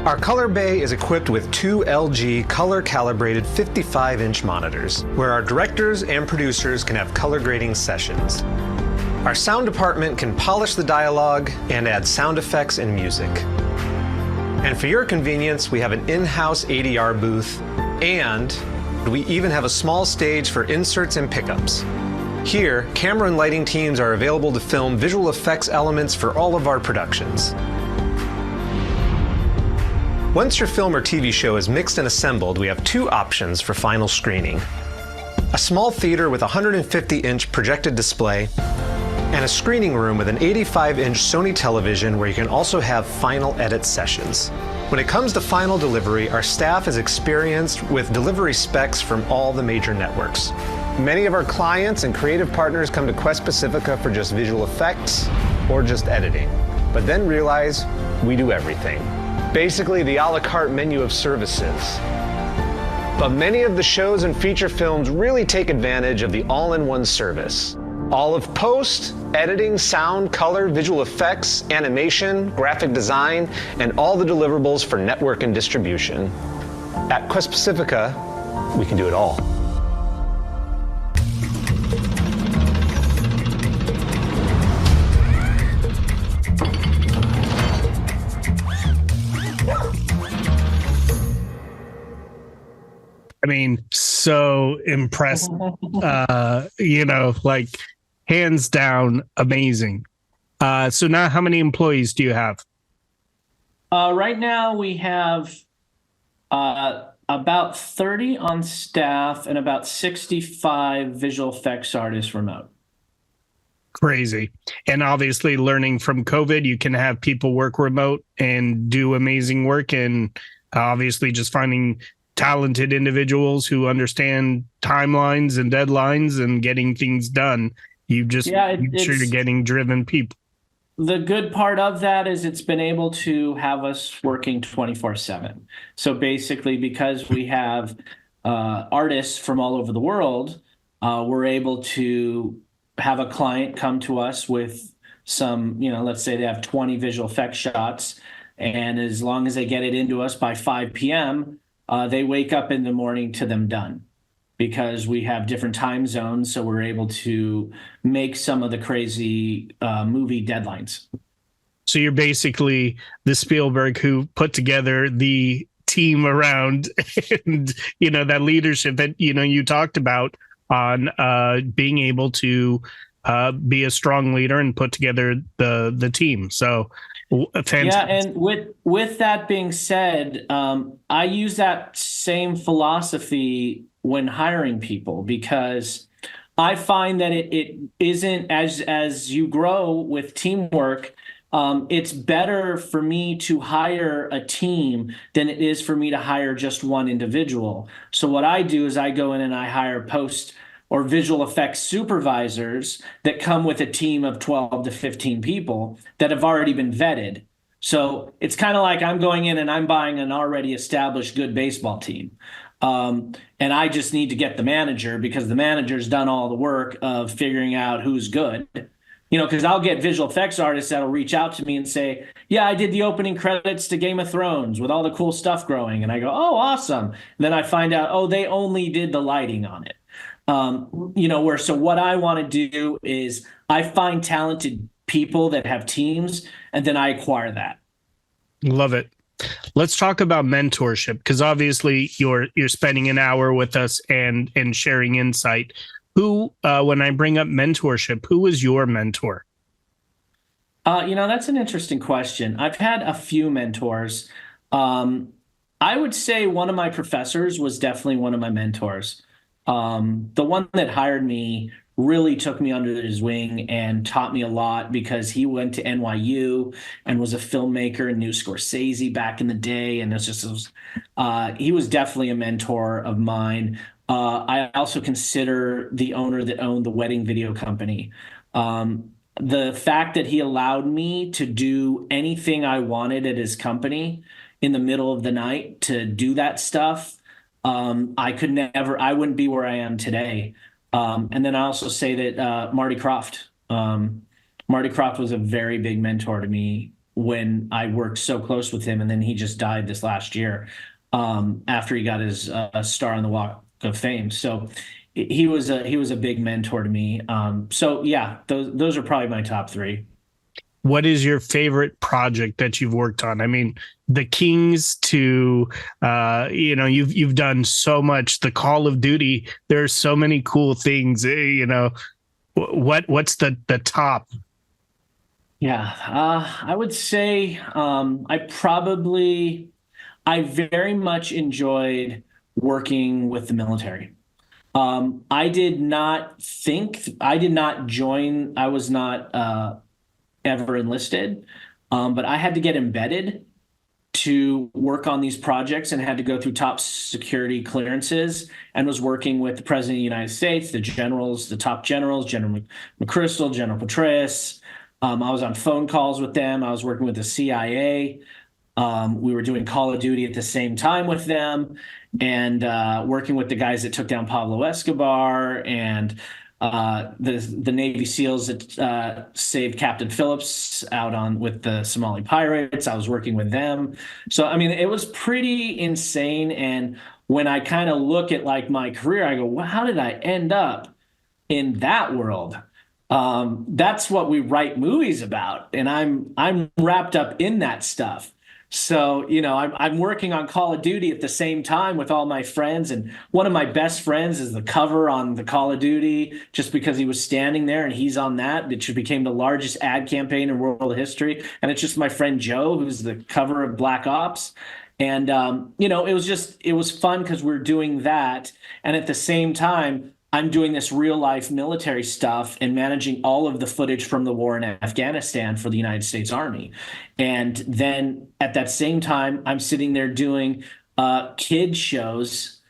Our color bay is equipped with two LG color-calibrated 55-inch monitors, where our directors and producers can have color grading sessions. Our sound department can polish the dialogue and add sound effects and music. And for your convenience, we have an in-house ADR booth, and we even have a small stage for inserts and pickups. Here, camera and lighting teams are available to film visual effects elements for all of our productions. Once your film or TV show is mixed and assembled, we have two options for final screening: a small theater with a 150-inch projected display, and a screening room with an 85-inch Sony television where you can also have final edit sessions. When it comes to final delivery, our staff is experienced with delivery specs from all the major networks. Many of our clients and creative partners come to Quest Pacifica for just visual effects or just editing, but then realize we do everything. Basically, the a la carte menu of services. But many of the shows and feature films really take advantage of the all-in-one service. All of post, editing, sound, color, visual effects, animation, graphic design, and all the deliverables for network and distribution. At Quest Pacifica, we can do it all. I mean, so impressive. Like hands down, amazing. So now how many employees do you have? Right now we have about 30 on staff and about 65 visual effects artists remote. Crazy. And obviously learning from COVID, you can have people work remote and do amazing work, and obviously just finding talented individuals who understand timelines and deadlines and getting things done. You just make sure you're getting driven people. The good part of that is it's been able to have us working 24/7. So basically, because we have artists from all over the world, we're able to have a client come to us with some, let's say they have 20 visual effects shots, And as long as they get it into us by 5 p.m., they wake up in the morning to them done, because we have different time zones. So we're able to make some of the crazy movie deadlines. So you're basically the Spielberg who put together the team around, and that leadership that you talked about on being able to be a strong leader and put together the team. So fantastic. Yeah, and with that being said, I use that same philosophy when hiring people, because I find that it isn't, as you grow with teamwork, it's better for me to hire a team than it is for me to hire just one individual. So what I do is I go in and I hire post or visual effects supervisors that come with a team of 12 to 15 people that have already been vetted. So it's kind of like I'm going in and I'm buying an already established good baseball team. And I just need to get the manager, because the manager's done all the work of figuring out who's good. Because I'll get visual effects artists that'll reach out to me and say, yeah, I did the opening credits to Game of Thrones with all the cool stuff growing. And I go, oh, awesome. And then I find out, oh, they only did the lighting on it. So what I want to do is I find talented people that have teams, and then I acquire that. Love it. Let's talk about mentorship, because obviously you're spending an hour with us and sharing insight. Who, when I bring up mentorship, who was your mentor? That's an interesting question. I've had a few mentors. I would say one of my professors was definitely one of my mentors. The one that hired me really took me under his wing and taught me a lot, because he went to NYU and was a filmmaker and knew Scorsese back in the day. And he was definitely a mentor of mine. I also consider the owner that owned the wedding video company. The fact that he allowed me to do anything I wanted at his company in the middle of the night to do that stuff, I wouldn't be where I am today. And then I also say that Marty Croft was a very big mentor to me when I worked so close with him. And then he just died this last year after he got his star on the Walk of Fame. So he was a big mentor to me. So yeah, those are probably my top three. What is your favorite project that you've worked on? I mean, the Kings to, you've done so much. The Call of Duty, there's so many cool things. What's the top? Yeah, I would say I very much enjoyed working with the military. I did not join. I was not ever enlisted, but I had to get embedded to work on these projects and had to go through top security clearances, and was working with the President of the United States, the generals, the top generals, General McChrystal, General Petraeus. I was on phone calls with them. I was working with the CIA. We were doing Call of Duty at the same time with them, and working with the guys that took down Pablo Escobar, and the Navy SEALs that saved Captain Phillips out with the Somali pirates. I was working with them. So, I mean, it was pretty insane. And when I kind of look at like my career, I go, well, how did I end up in that world? That's what we write movies about. And I'm wrapped up in that stuff. So, I'm working on Call of Duty at the same time with all my friends. And one of my best friends is the cover on the Call of Duty, just because he was standing there and he's on that, which became the largest ad campaign in world history. And it's just my friend Joe, who's the cover of Black Ops. And, it was fun because we're doing that. And at the same time, I'm doing this real life military stuff and managing all of the footage from the war in Afghanistan for the United States Army. And then at that same time, I'm sitting there doing kid shows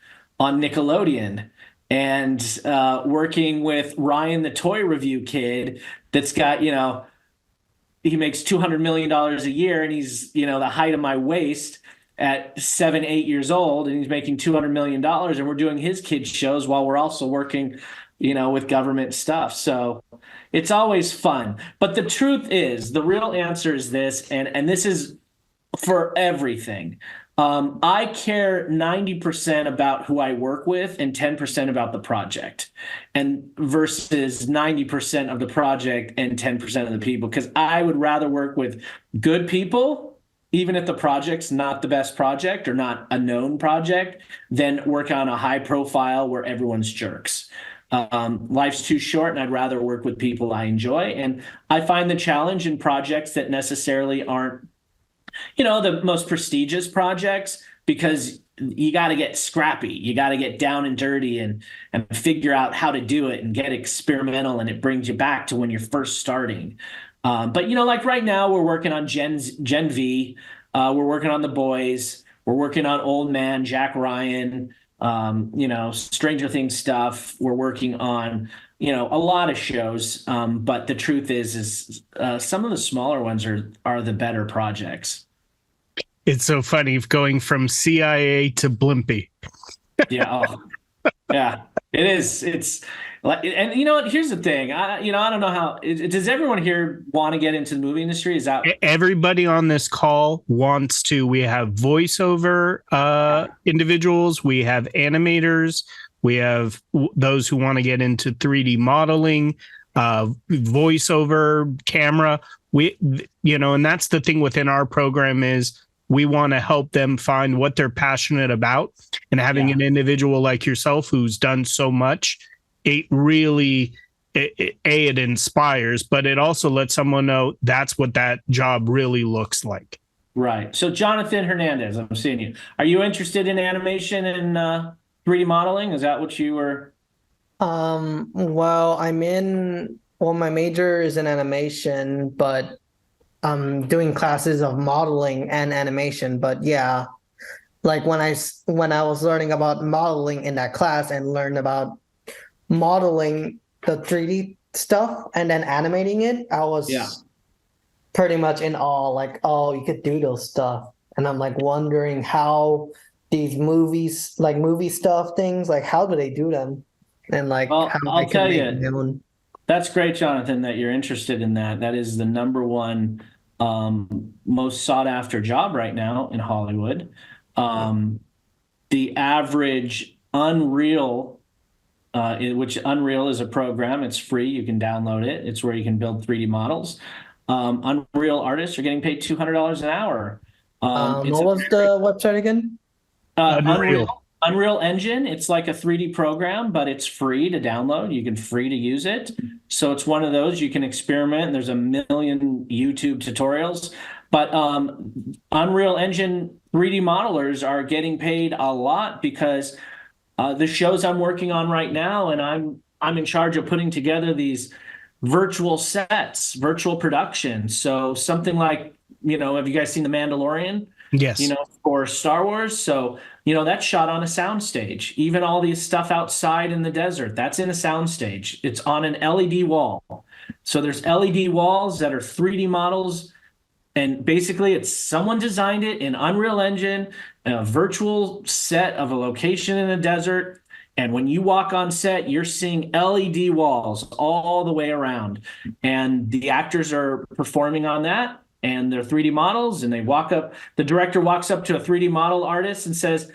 on Nickelodeon and working with Ryan, the toy review kid that's got, he makes $200 million a year, and he's, the height of my waist at 7, 8 years old, and he's making $200 million, and we're doing his kids shows while we're also working, with government stuff. So it's always fun. But the truth is, the real answer is this, and this is for everything. I care 90% about who I work with and 10% about the project, and versus 90% of the project and 10% of the people, because I would rather work with good people, even if the project's not the best project or not a known project, than work on a high profile where everyone's jerks. Life's too short, and I'd rather work with people I enjoy. And I find the challenge in projects that necessarily aren't, the most prestigious projects, because you got to get scrappy. You got to get down and dirty and figure out how to do it and get experimental. And it brings you back to when you're first starting. But, like right now, we're working on Gen V. We're working on The Boys. We're working on Old Man, Jack Ryan, Stranger Things stuff. We're working on, a lot of shows. But the truth is some of the smaller ones are the better projects. It's so funny going from CIA to Blimpy. Yeah. Yeah, it is. It's like, and what? Here's the thing. I don't know how. Does everyone here want to get into the movie industry? Is that everybody on this call wants to? We have voiceover individuals. We have animators. We have those who want to get into 3D modeling, voiceover, camera. And that's the thing within our program is we want to help them find what they're passionate about, and having an individual like yourself who's done so much, it really, it inspires, but it also lets someone know that's what that job really looks like. Right. So Jonathan Hernandez, I'm seeing you. Are you interested in animation and 3D modeling? Is that what you were? Well, my major is in animation, but I'm doing classes of modeling and animation. But yeah, like when I was learning about modeling in that class and learned about modeling the 3D stuff and then animating it, I was pretty much in awe, like, oh, you could do those stuff. And I'm like wondering how these movies, like movie stuff things, like how do they do them? And like, well, how I'll tell you, them. That's great, Jonathan, that you're interested in that. That is the number one most sought after job right now in Hollywood. The average Unreal, which Unreal is a program, it's free, you can download it. It's where you can build 3D models. Unreal artists are getting paid $200 an hour. What was the website again? Unreal Engine. It's like a 3D program, but it's free to download. You can free to use it. So it's one of those you can experiment. And there's a million YouTube tutorials. But Unreal Engine 3D modelers are getting paid a lot because the shows I'm working on right now, and I'm in charge of putting together these virtual sets, virtual productions. So something like, have you guys seen The Mandalorian? Yes. For Star Wars. So, that's shot on a soundstage. Even all these stuff outside in the desert, that's in a soundstage. It's on an LED wall. So there's LED walls that are 3D models. And basically, it's someone designed it in Unreal Engine, a virtual set of a location in a desert. And when you walk on set, you're seeing LED walls all the way around. And the actors are performing on that. And they're 3D models, and the director walks up to a 3D model artist and says,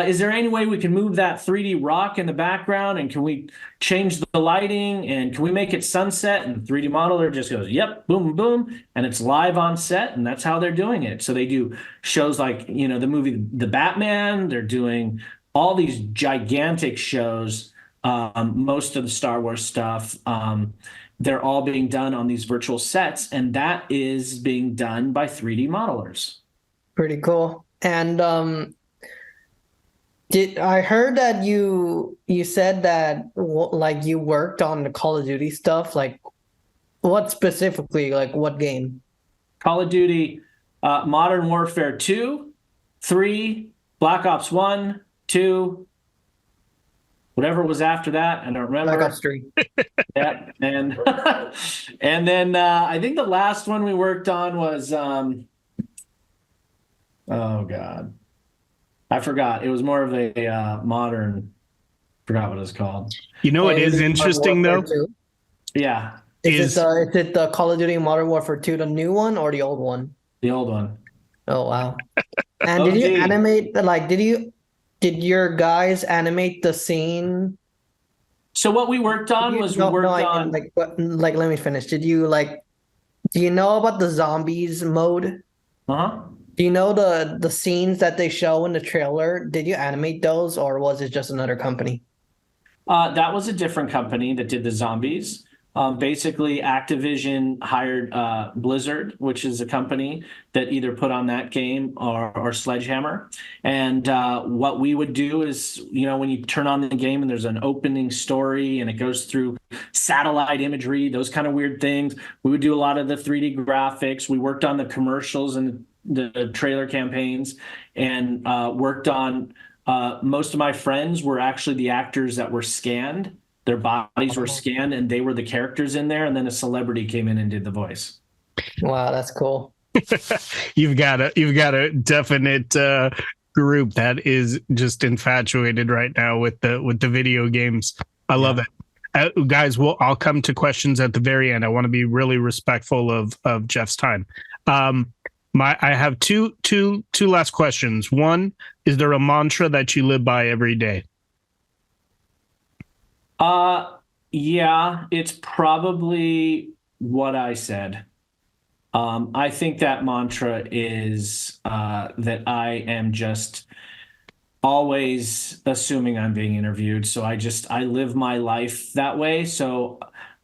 is there any way we can move that 3D rock in the background, and can we change the lighting, and can we make it sunset? And the 3D modeler just goes, yep, boom, boom, and it's live on set, and that's how they're doing it. So they do shows like, the movie The Batman, they're doing all these gigantic shows, most of the Star Wars stuff, they're all being done on these virtual sets, and that is being done by 3D modelers. Pretty cool. And I heard that you said that like you worked on the Call of Duty stuff. Like, what specifically? Like, what game? Call of Duty, Modern Warfare 2, 3, Black Ops 1, 2. Whatever was after that, I don't remember. Black Ops 3. Yeah, and and then I think the last one we worked on was oh god, I forgot. It was more of a modern. Forgot what it's called. It is interesting though. Yeah. Is it the Call of Duty Modern Warfare 2, the new one or the old one? The old one. Oh wow. And did you OG. animate did your guys animate the scene? So what we worked on was we No, worked I mean on. like what like let me finish. Do you know about the zombies mode? Uh-huh. Do you know the scenes that they show in the trailer? Did you animate those or was it just another company? That was a different company that did the zombies. Basically, Activision hired Blizzard, which is a company that either put on that game or Sledgehammer. And what we would do is, when you turn on the game and there's an opening story and it goes through satellite imagery, those kind of weird things, we would do a lot of the 3D graphics. We worked on the commercials and the trailer campaigns and worked on most of my friends were actually the actors that were scanned. Their bodies were scanned and they were the characters in there. And then a celebrity came in and did the voice. Wow, that's cool. You've got a definite group that is just infatuated right now with the video games. I love it. Guys, I'll come to questions at the very end. I want to be really respectful of Jeff's time. I have two last questions. One, is there a mantra that you live by every day? Yeah, it's probably what I said. I think that mantra is that I am just always assuming I'm being interviewed. So I live my life that way. So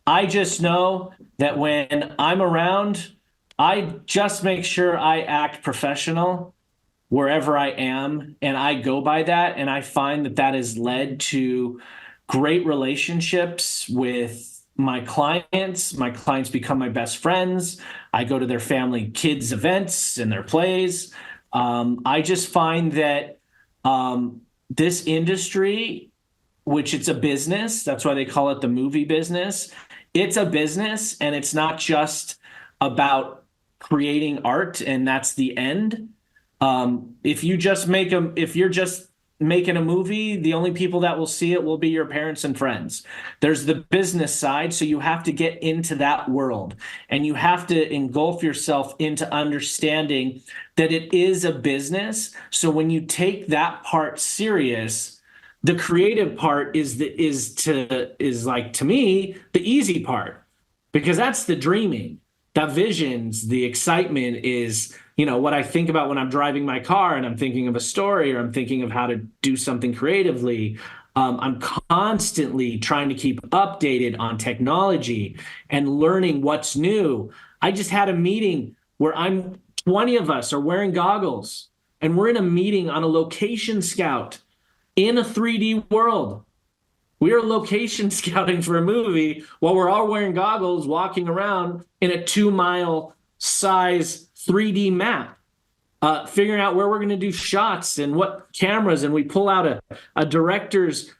I just know that when I'm around, I just make sure I act professional wherever I am. And I go by that. And I find that that has led to great relationships with my clients. My clients become my best friends. I go to their family kids events and their plays. I just find that this industry, which it's a business, that's why they call it the movie business. It's a business, and it's not just about creating art, and that's the end. If you're just making a movie, the only people that will see it will be your parents and friends. There's the business side, so you have to get into that world, and you have to engulf yourself into understanding that it is a business. So when you take that part serious, the creative part is to me the easy part, because that's the dreaming. The visions, the excitement is, what I think about when I'm driving my car and I'm thinking of a story or I'm thinking of how to do something creatively. I'm constantly trying to keep updated on technology and learning what's new. I just had a meeting where 20 of us are wearing goggles and we're in a meeting on a location scout in a 3D world. We are location scouting for a movie while we're all wearing goggles, walking around in a 2-mile size 3D map, figuring out where we're going to do shots and what cameras. And we pull out a director's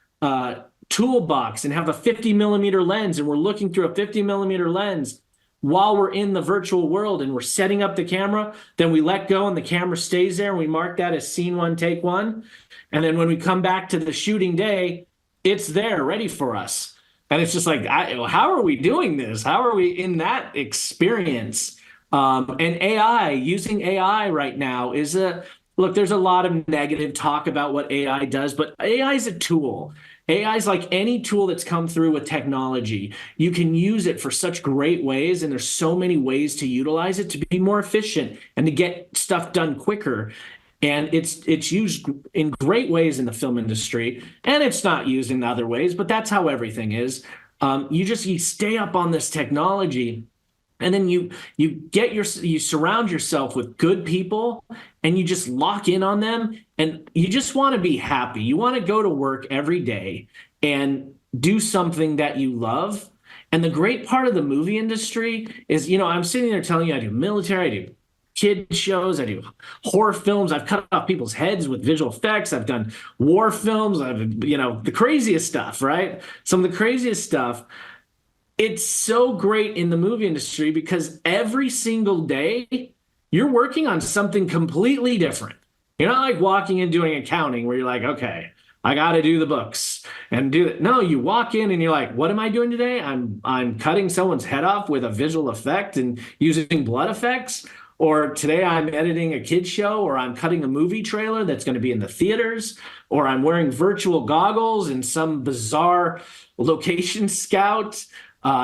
toolbox and have a 50 millimeter lens. And we're looking through a 50 millimeter lens while we're in the virtual world, and we're setting up the camera. Then we let go and the camera stays there. And we mark that as scene 1, take 1. And then when we come back to the shooting day, it's there ready for us. And it's just like, how are we doing this? How are we in that experience? And using AI right now look, there's a lot of negative talk about what AI does, but AI is a tool. AI is like any tool that's come through with technology. You can use it for such great ways, and there's so many ways to utilize it to be more efficient and to get stuff done quicker. And it's used in great ways in the film industry, and it's not used in other ways, but that's how everything is. You stay up on this technology, and then you surround yourself with good people, and you just lock in on them, and you just want to be happy. You want to go to work every day and do something that you love. And the great part of the movie industry is, I'm sitting there telling you I do military, I do kid shows, I do horror films, I've cut off people's heads with visual effects, I've done war films, I've the craziest stuff, right? Some of the craziest stuff. It's so great in the movie industry because every single day you're working on something completely different. You're not like walking in doing accounting where you're like, okay, I got to do the books and do it. No, you walk in and you're like, what am I doing today? I'm cutting someone's head off with a visual effect and using blood effects. Or today I'm editing a kid's show, or I'm cutting a movie trailer that's going to be in the theaters, or I'm wearing virtual goggles in some bizarre location scout.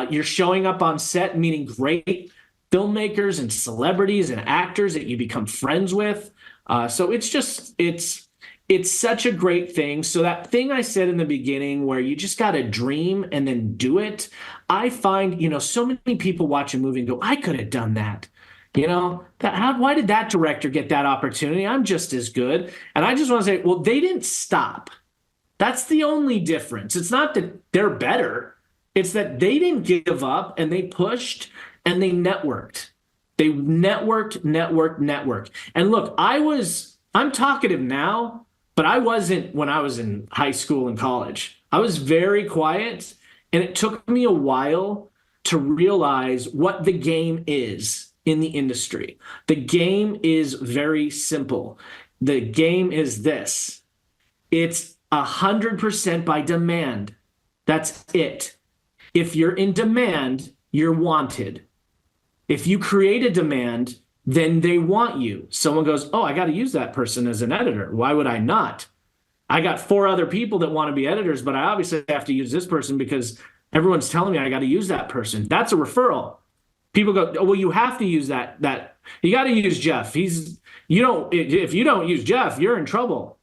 You're showing up on set, meeting great filmmakers and celebrities and actors that you become friends with. So it's such a great thing. So that thing I said in the beginning where you just got to dream and then do it, I find, so many people watch a movie and go, I could have done that. Why did that director get that opportunity? I'm just as good. And I just want to say, well, they didn't stop. That's the only difference. It's not that they're better. It's that they didn't give up, and they pushed, and they networked. They networked. And look, I'm talkative now, but I wasn't when I was in high school and college. I was very quiet, and it took me a while to realize what the game is in the industry. The game is very simple. The game is this. It's 100% by demand. That's it. If you're in demand, you're wanted. If you create a demand, then they want you. Someone goes, oh, I got to use that person as an editor. Why would I not? I got 4 other people that want to be editors, but I obviously have to use this person because everyone's telling me I got to use that person. That's a referral. People go, oh, well, you have to use that. You got to use Jeff. If you don't use Jeff, you're in trouble.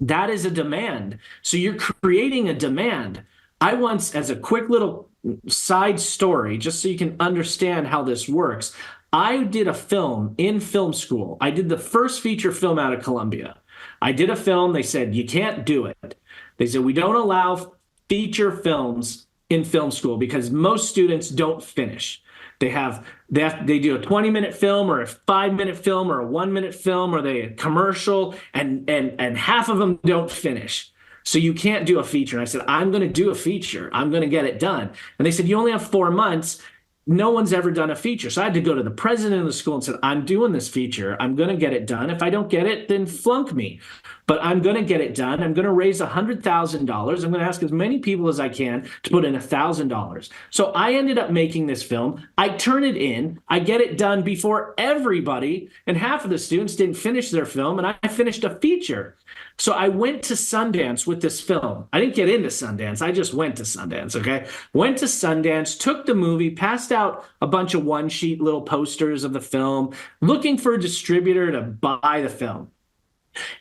That is a demand. So you're creating a demand. I once, as a quick little side story, just so you can understand how this works, I did a film in film school. I did the first feature film out of Columbia. I did a film. They said, you can't do it. They said, we don't allow feature films in film school because most students don't finish. They do a 20-minute film or a 5-minute film or a 1-minute film or a commercial, and half of them don't finish. So you can't do a feature. And I said, I'm going to do a feature. I'm going to get it done. And they said, you only have 4 months. No one's ever done a feature. So I had to go to the president of the school and said, I'm doing this feature. I'm going to get it done. If I don't get it, then flunk me. But I'm going to get it done. I'm going to raise $100,000. I'm going to ask as many people as I can to put in $1,000. So I ended up making this film. I turn it in. I get it done before everybody. And half of the students didn't finish their film. And I finished a feature. So I went to Sundance with this film. I didn't get into Sundance. I just went to Sundance, okay? Went to Sundance, took the movie, passed out a bunch of one-sheet little posters of the film, looking for a distributor to buy the film.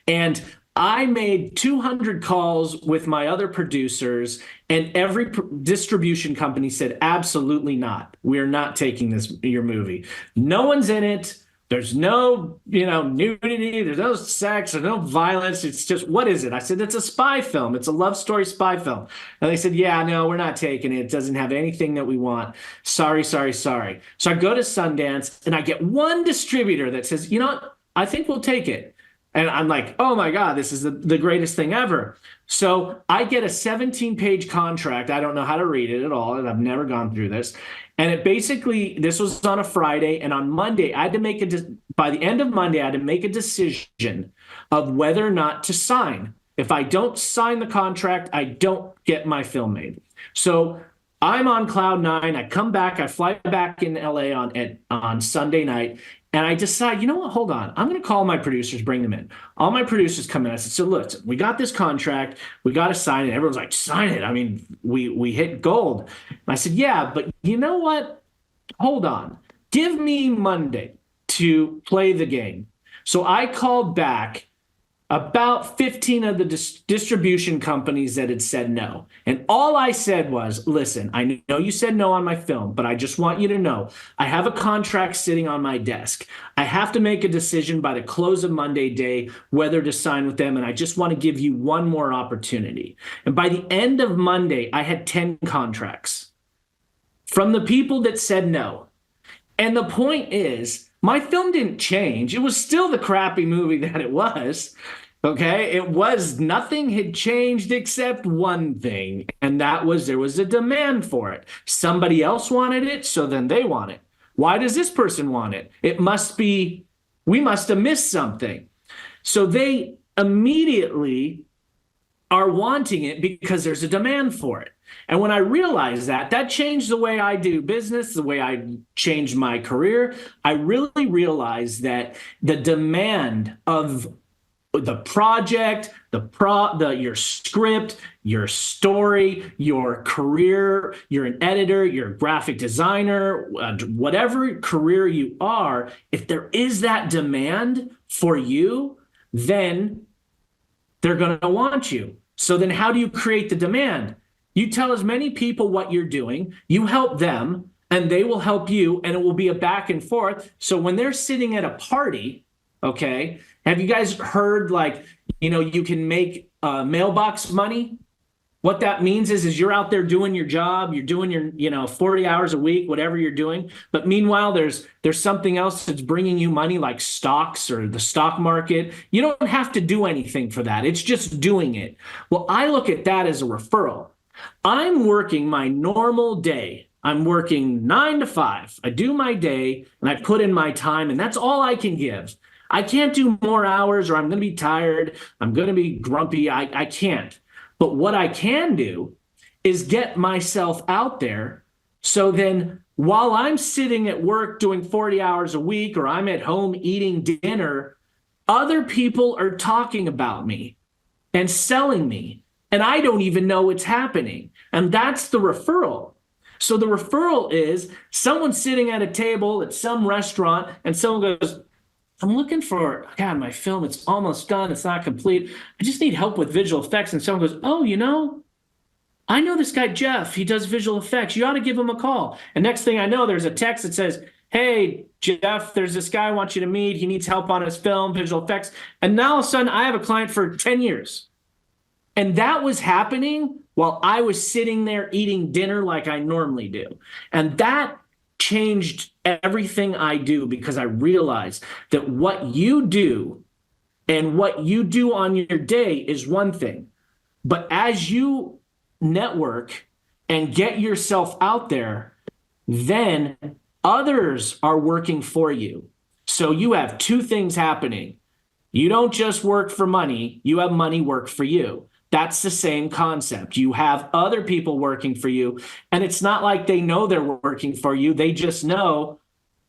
And I made 200 calls with my other producers, and every distribution company said, absolutely not. We're not taking your movie. No one's in it. There's no, nudity. There's no sex. There's no violence. It's just, what is it? I said, it's a spy film. It's a love story spy film. And they said, yeah, no, we're not taking it. It doesn't have anything that we want. Sorry. So I go to Sundance, and I get one distributor that says, you know what? I think we'll take it. And I'm like, oh my God, this is the greatest thing ever. So I get a 17-page contract. I don't know how to read it at all, and I've never gone through this. And this was on a Friday, and on Monday, I had to by the end of Monday, I had to make a decision of whether or not to sign. If I don't sign the contract, I don't get my film made. So I'm on cloud 9. I come back, I fly back in LA on Sunday night, and I decide, you know what, hold on. I'm going to call my producers, bring them in. All my producers come in. I said, so look, we got this contract. We got to sign it. Everyone's like, sign it. I mean, we hit gold. And I said, yeah, but you know what? Hold on. Give me Monday to play the game. So I called back about 15 of the distribution companies that had said no. And all I said was, listen, I know you said no on my film, but I just want you to know I have a contract sitting on my desk. I have to make a decision by the close of Monday day whether to sign with them, and I just want to give you one more opportunity. And by the end of Monday, I had 10 contracts from the people that said no. And the point is, my film didn't change. It was still the crappy movie that it was. Okay, nothing had changed except one thing, and that was there was a demand for it. Somebody else wanted it, so then they want it. Why does this person want it? We must have missed something. So they immediately are wanting it because there's a demand for it. And when I realized that, that changed the way I do business, the way I changed my career. I really realized that the demand of the project, your script, your story, your career, you're an editor, you're a graphic designer, whatever career you are, if there is that demand for you, then they're going to want you. So then how do you create the demand? You tell as many people what you're doing, you help them, and they will help you, and it will be a back and forth. So when they're sitting at a party, okay, have you guys heard, like, you can make mailbox money? What that means is you're out there doing your job, you're doing your 40 hours a week, whatever you're doing. But meanwhile, there's something else that's bringing you money, like stocks or the stock market. You don't have to do anything for that. It's just doing it. Well, I look at that as a referral. I'm working my normal day. I'm working 9 to 5. I do my day and I put in my time, and that's all I can give. I can't do more hours, or I'm going to be tired. I'm going to be grumpy. I can't. But what I can do is get myself out there. So then while I'm sitting at work doing 40 hours a week, or I'm at home eating dinner, other people are talking about me and selling me, and I don't even know what's happening. And that's the referral. So the referral is someone sitting at a table at some restaurant, and someone goes, I'm looking for, God, my film, it's almost done. It's not complete. I just need help with visual effects. And someone goes, oh, I know this guy, Jeff. He does visual effects. You ought to give him a call. And next thing I know, there's a text that says, hey, Jeff, there's this guy I want you to meet. He needs help on his film, visual effects. And now all of a sudden, I have a client for 10 years. And that was happening while I was sitting there eating dinner like I normally do. And that changed everything I do, because I realized that what you do and what you do on your day is one thing. But as you network and get yourself out there, then others are working for you. So you have two things happening. You don't just work for money, you have money work for you. That's the same concept. You have other people working for you, and it's not like they know they're working for you. They just know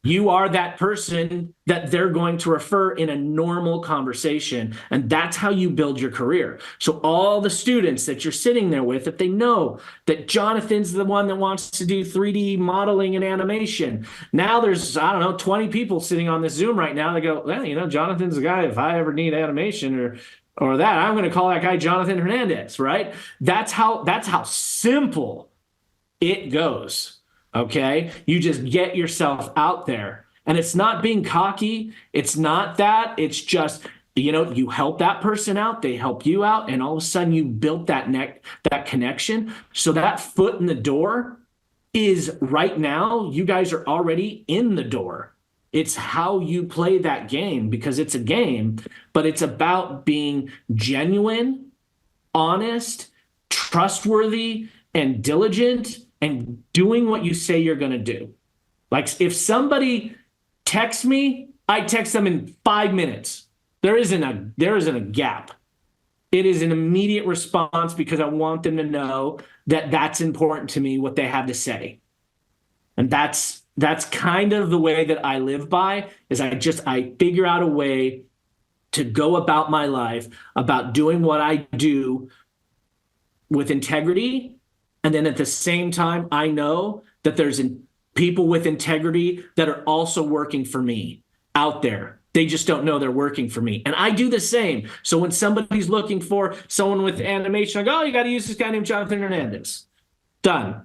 you are that person that they're going to refer in a normal conversation, and that's how you build your career. So all the students that you're sitting there with, if they know that Jonathan's the one that wants to do 3D modeling and animation, now there's, 20 people sitting on this Zoom right now. They go, well, Jonathan's the guy. If I ever need animation or that, I'm going to call that guy Jonathan Hernandez, right? That's how simple it goes. Okay, you just get yourself out there, and it's not being cocky. It's not that. It's just, you help that person out, they help you out, and all of a sudden you built that connection. So that foot in the door is right now, you guys are already in the door. It's how you play that game, because it's a game, but it's about being genuine, honest, trustworthy, and diligent, and doing what you say you're going to do. Like, if somebody texts me, I text them in 5 minutes. There isn't a gap. It is an immediate response, because I want them to know that that's important to me, what they have to say. And that's kind of the way that I live by, is I figure out a way to go about my life, about doing what I do with integrity. And then at the same time, I know that there's people with integrity that are also working for me out there. They just don't know they're working for me. And I do the same. So when somebody's looking for someone with animation, I go, oh, you got to use this guy named Jonathan Hernandez. Done.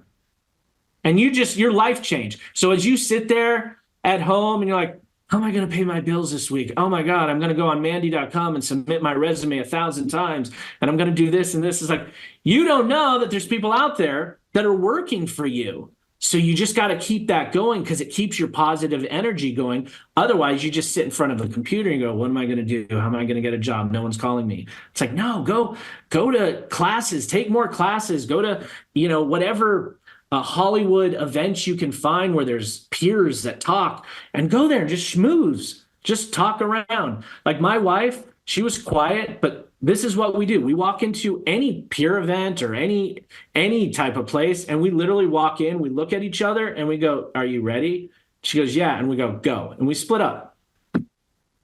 And your life changed. So as you sit there at home and you're like, how am I going to pay my bills this week? Oh my God, I'm going to go on Mandy.com and submit my resume 1,000 times. And I'm going to do this and this. Is like, you don't know that there's people out there that are working for you. So you just got to keep that going, because it keeps your positive energy going. Otherwise, you just sit in front of a computer and go, what am I going to do? How am I going to get a job? No one's calling me. It's like, no, go to classes, take more classes, go to, whatever Hollywood events you can find where there's peers that talk, and go there and just schmooze, just talk around. Like, my wife, She was quiet, but this is what we do. We walk into any peer event or any type of place, and we literally walk in, we look at each other, and we go, "Are you ready?" She goes, "Yeah," and we go, "Go," and we split up.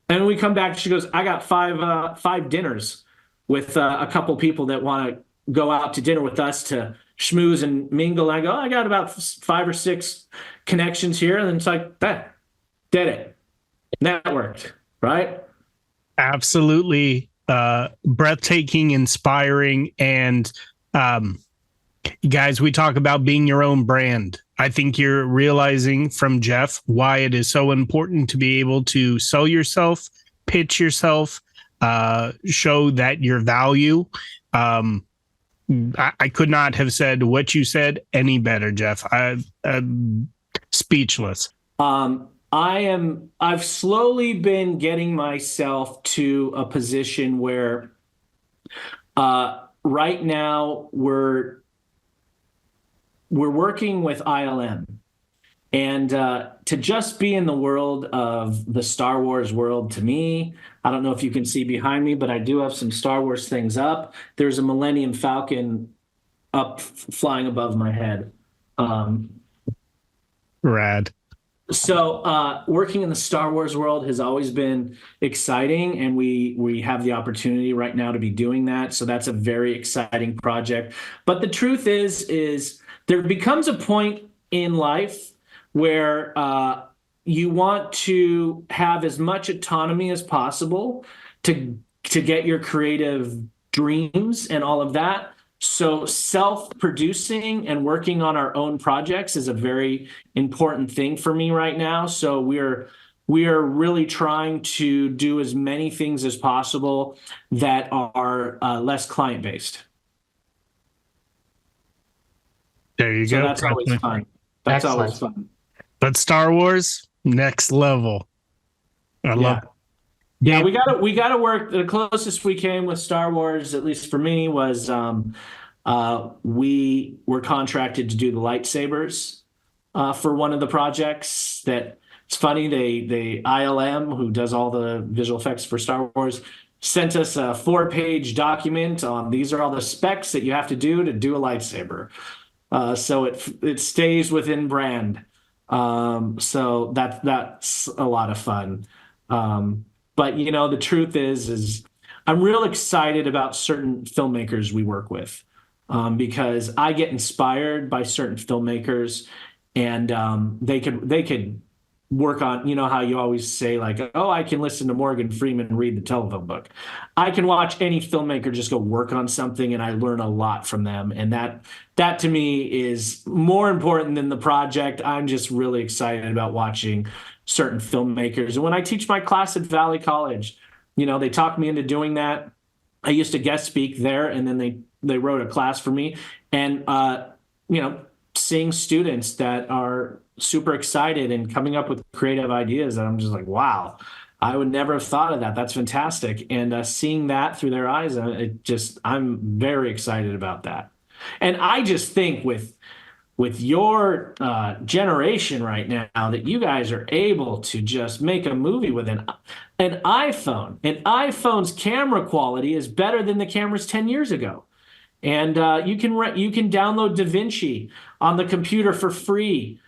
And we come back. She goes, "I got five dinners with a couple people that want to go out to dinner with us to schmooze and mingle." And I go, "I got about 5 or 6 connections here," and then it's like that, did it, networked, right? Absolutely breathtaking, inspiring, and guys, we talk about being your own brand. I think you're realizing from Jeff why it is so important to be able to sell yourself, pitch yourself, show that your value. I could not have said what you said any better, Jeff. I'm speechless. I've slowly been getting myself to a position where right now we're working with ILM, and to just be in the world of the Star Wars world, to me, I don't know if you can see behind me, but I do have some Star Wars things up. There's a Millennium Falcon up flying above my head. Rad. So working in the Star Wars world has always been exciting, and we have the opportunity right now to be doing that. So that's a very exciting project. But the truth is there becomes a point in life where you want to have as much autonomy as possible to get your creative dreams and all of that. So self-producing and working on our own projects is a very important thing for me right now. So we are really trying to do as many things as possible that are less client-based. There you go. That's always fun. That's always fun. But Star Wars, next level. I love it. Yeah, we gotta work. The closest we came with Star Wars, at least for me, was we were contracted to do the lightsabers for one of the projects. That it's funny, they ILM, who does all the visual effects for Star Wars, sent us a 4-page document on these are all the specs that you have to do a lightsaber. So it stays within brand. So that's a lot of fun. But the truth is I'm real excited about certain filmmakers we work with, because I get inspired by certain filmmakers, and they could work on, how you always say, like, oh, I can listen to Morgan Freeman read the telephone book. I can watch any filmmaker just go work on something, and I learn a lot from them. And that to me is more important than the project. I'm just really excited about watching certain filmmakers. And when I teach my class at Valley College, they talked me into doing that. I used to guest speak there, and then they wrote a class for me. And, seeing students that are super excited and coming up with creative ideas that I'm just like, wow, I would never have thought of that. That's fantastic. And seeing that through their eyes, I'm very excited about that. And I just think with your generation right now, that you guys are able to just make a movie with an iPhone. An iPhone's camera quality is better than the cameras 10 years ago. And you can download Davinci on the computer for free.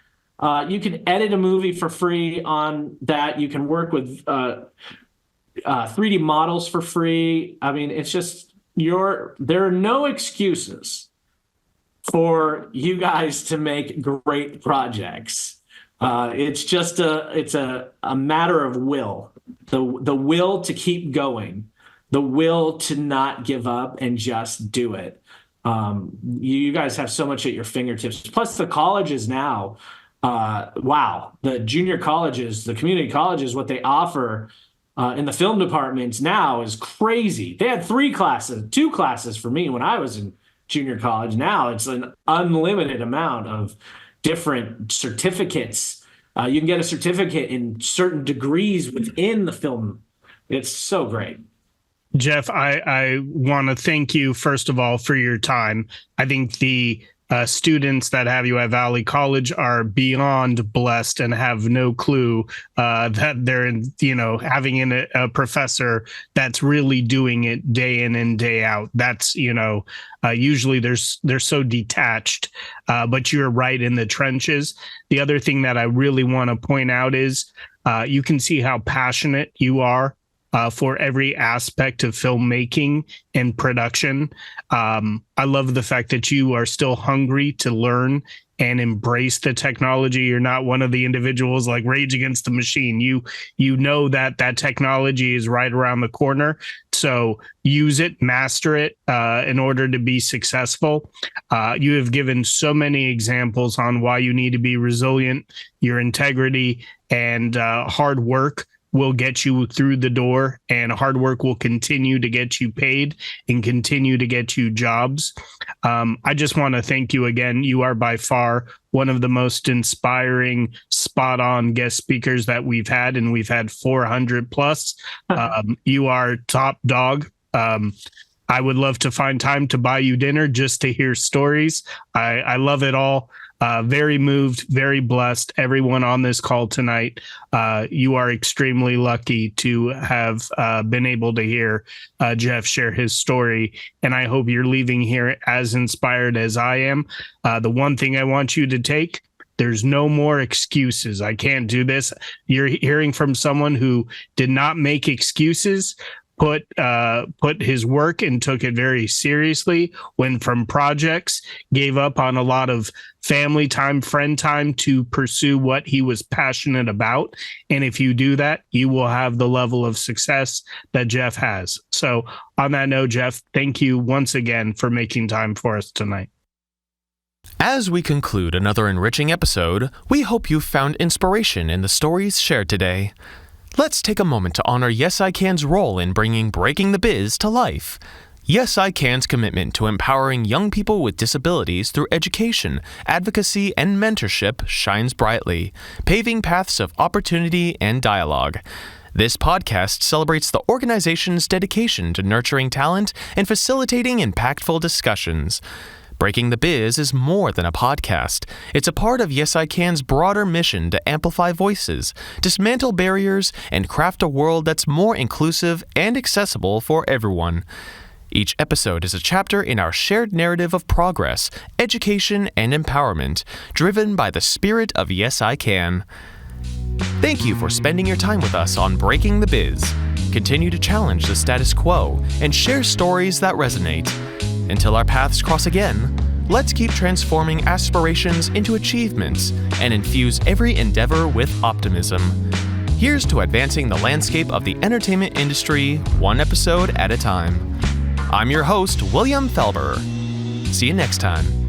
You can edit a movie for free on that. You can work with 3D models for free. I mean, it's just there are no excuses for you guys to make great projects. It's just a matter of will, the will to keep going, the will to not give up and just do it. You guys have so much at your fingertips. Plus the colleges now, wow, the junior colleges, the community colleges, what they offer in the film departments now is crazy. They had 2 classes for me when I was in junior college. Now it's an unlimited amount of different certificates. You can get a certificate in certain degrees within the film. It's so great. Jeff, I want to thank you, first of all, for your time. I think the students that have you at Valley College are beyond blessed and have no clue that they're having a professor that's really doing it day in and day out. That's usually they're so detached, but you're right in the trenches. The other thing that I really want to point out is you can see how passionate you are for every aspect of filmmaking and production. I love the fact that you are still hungry to learn and embrace the technology. You're not one of the individuals like Rage Against the Machine. You know that technology is right around the corner. So use it, master it in order to be successful. You have given so many examples on why you need to be resilient. Your integrity and hard work will get you through the door, and hard work will continue to get you paid and continue to get you jobs. I just want to thank you again. You are by far one of the most inspiring, spot-on guest speakers that we've had, and we've had 400 plus. You are top dog. I would love to find time to buy you dinner just to hear stories. I love it all. Very moved, very blessed. Everyone on this call tonight, you are extremely lucky to have been able to hear Jeff share his story. And I hope you're leaving here as inspired as I am. The one thing I want you to take, there's no more excuses. I can't do this. You're hearing from someone who did not make excuses, put his work and took it very seriously, went from projects, gave up on a lot of family time, friend time to pursue what he was passionate about. And if you do that, you will have the level of success that Jeff has. So on that note, Jeff, thank you once again for making time for us tonight. As we conclude another enriching episode, we hope you found inspiration in the stories shared today. Let's take a moment to honor Yes I Can's role in bringing Breaking the Biz to life. Yes I Can's commitment to empowering young people with disabilities through education, advocacy, and mentorship shines brightly, paving paths of opportunity and dialogue. This podcast celebrates the organization's dedication to nurturing talent and facilitating impactful discussions. Breaking the Biz is more than a podcast. It's a part of Yes I Can's broader mission to amplify voices, dismantle barriers, and craft a world that's more inclusive and accessible for everyone. Each episode is a chapter in our shared narrative of progress, education, and empowerment, driven by the spirit of Yes I Can. Thank you for spending your time with us on Breaking the Biz. Continue to challenge the status quo and share stories that resonate. Until our paths cross again, let's keep transforming aspirations into achievements and infuse every endeavor with optimism. Here's to advancing the landscape of the entertainment industry, one episode at a time. I'm your host, William Felber. See you next time.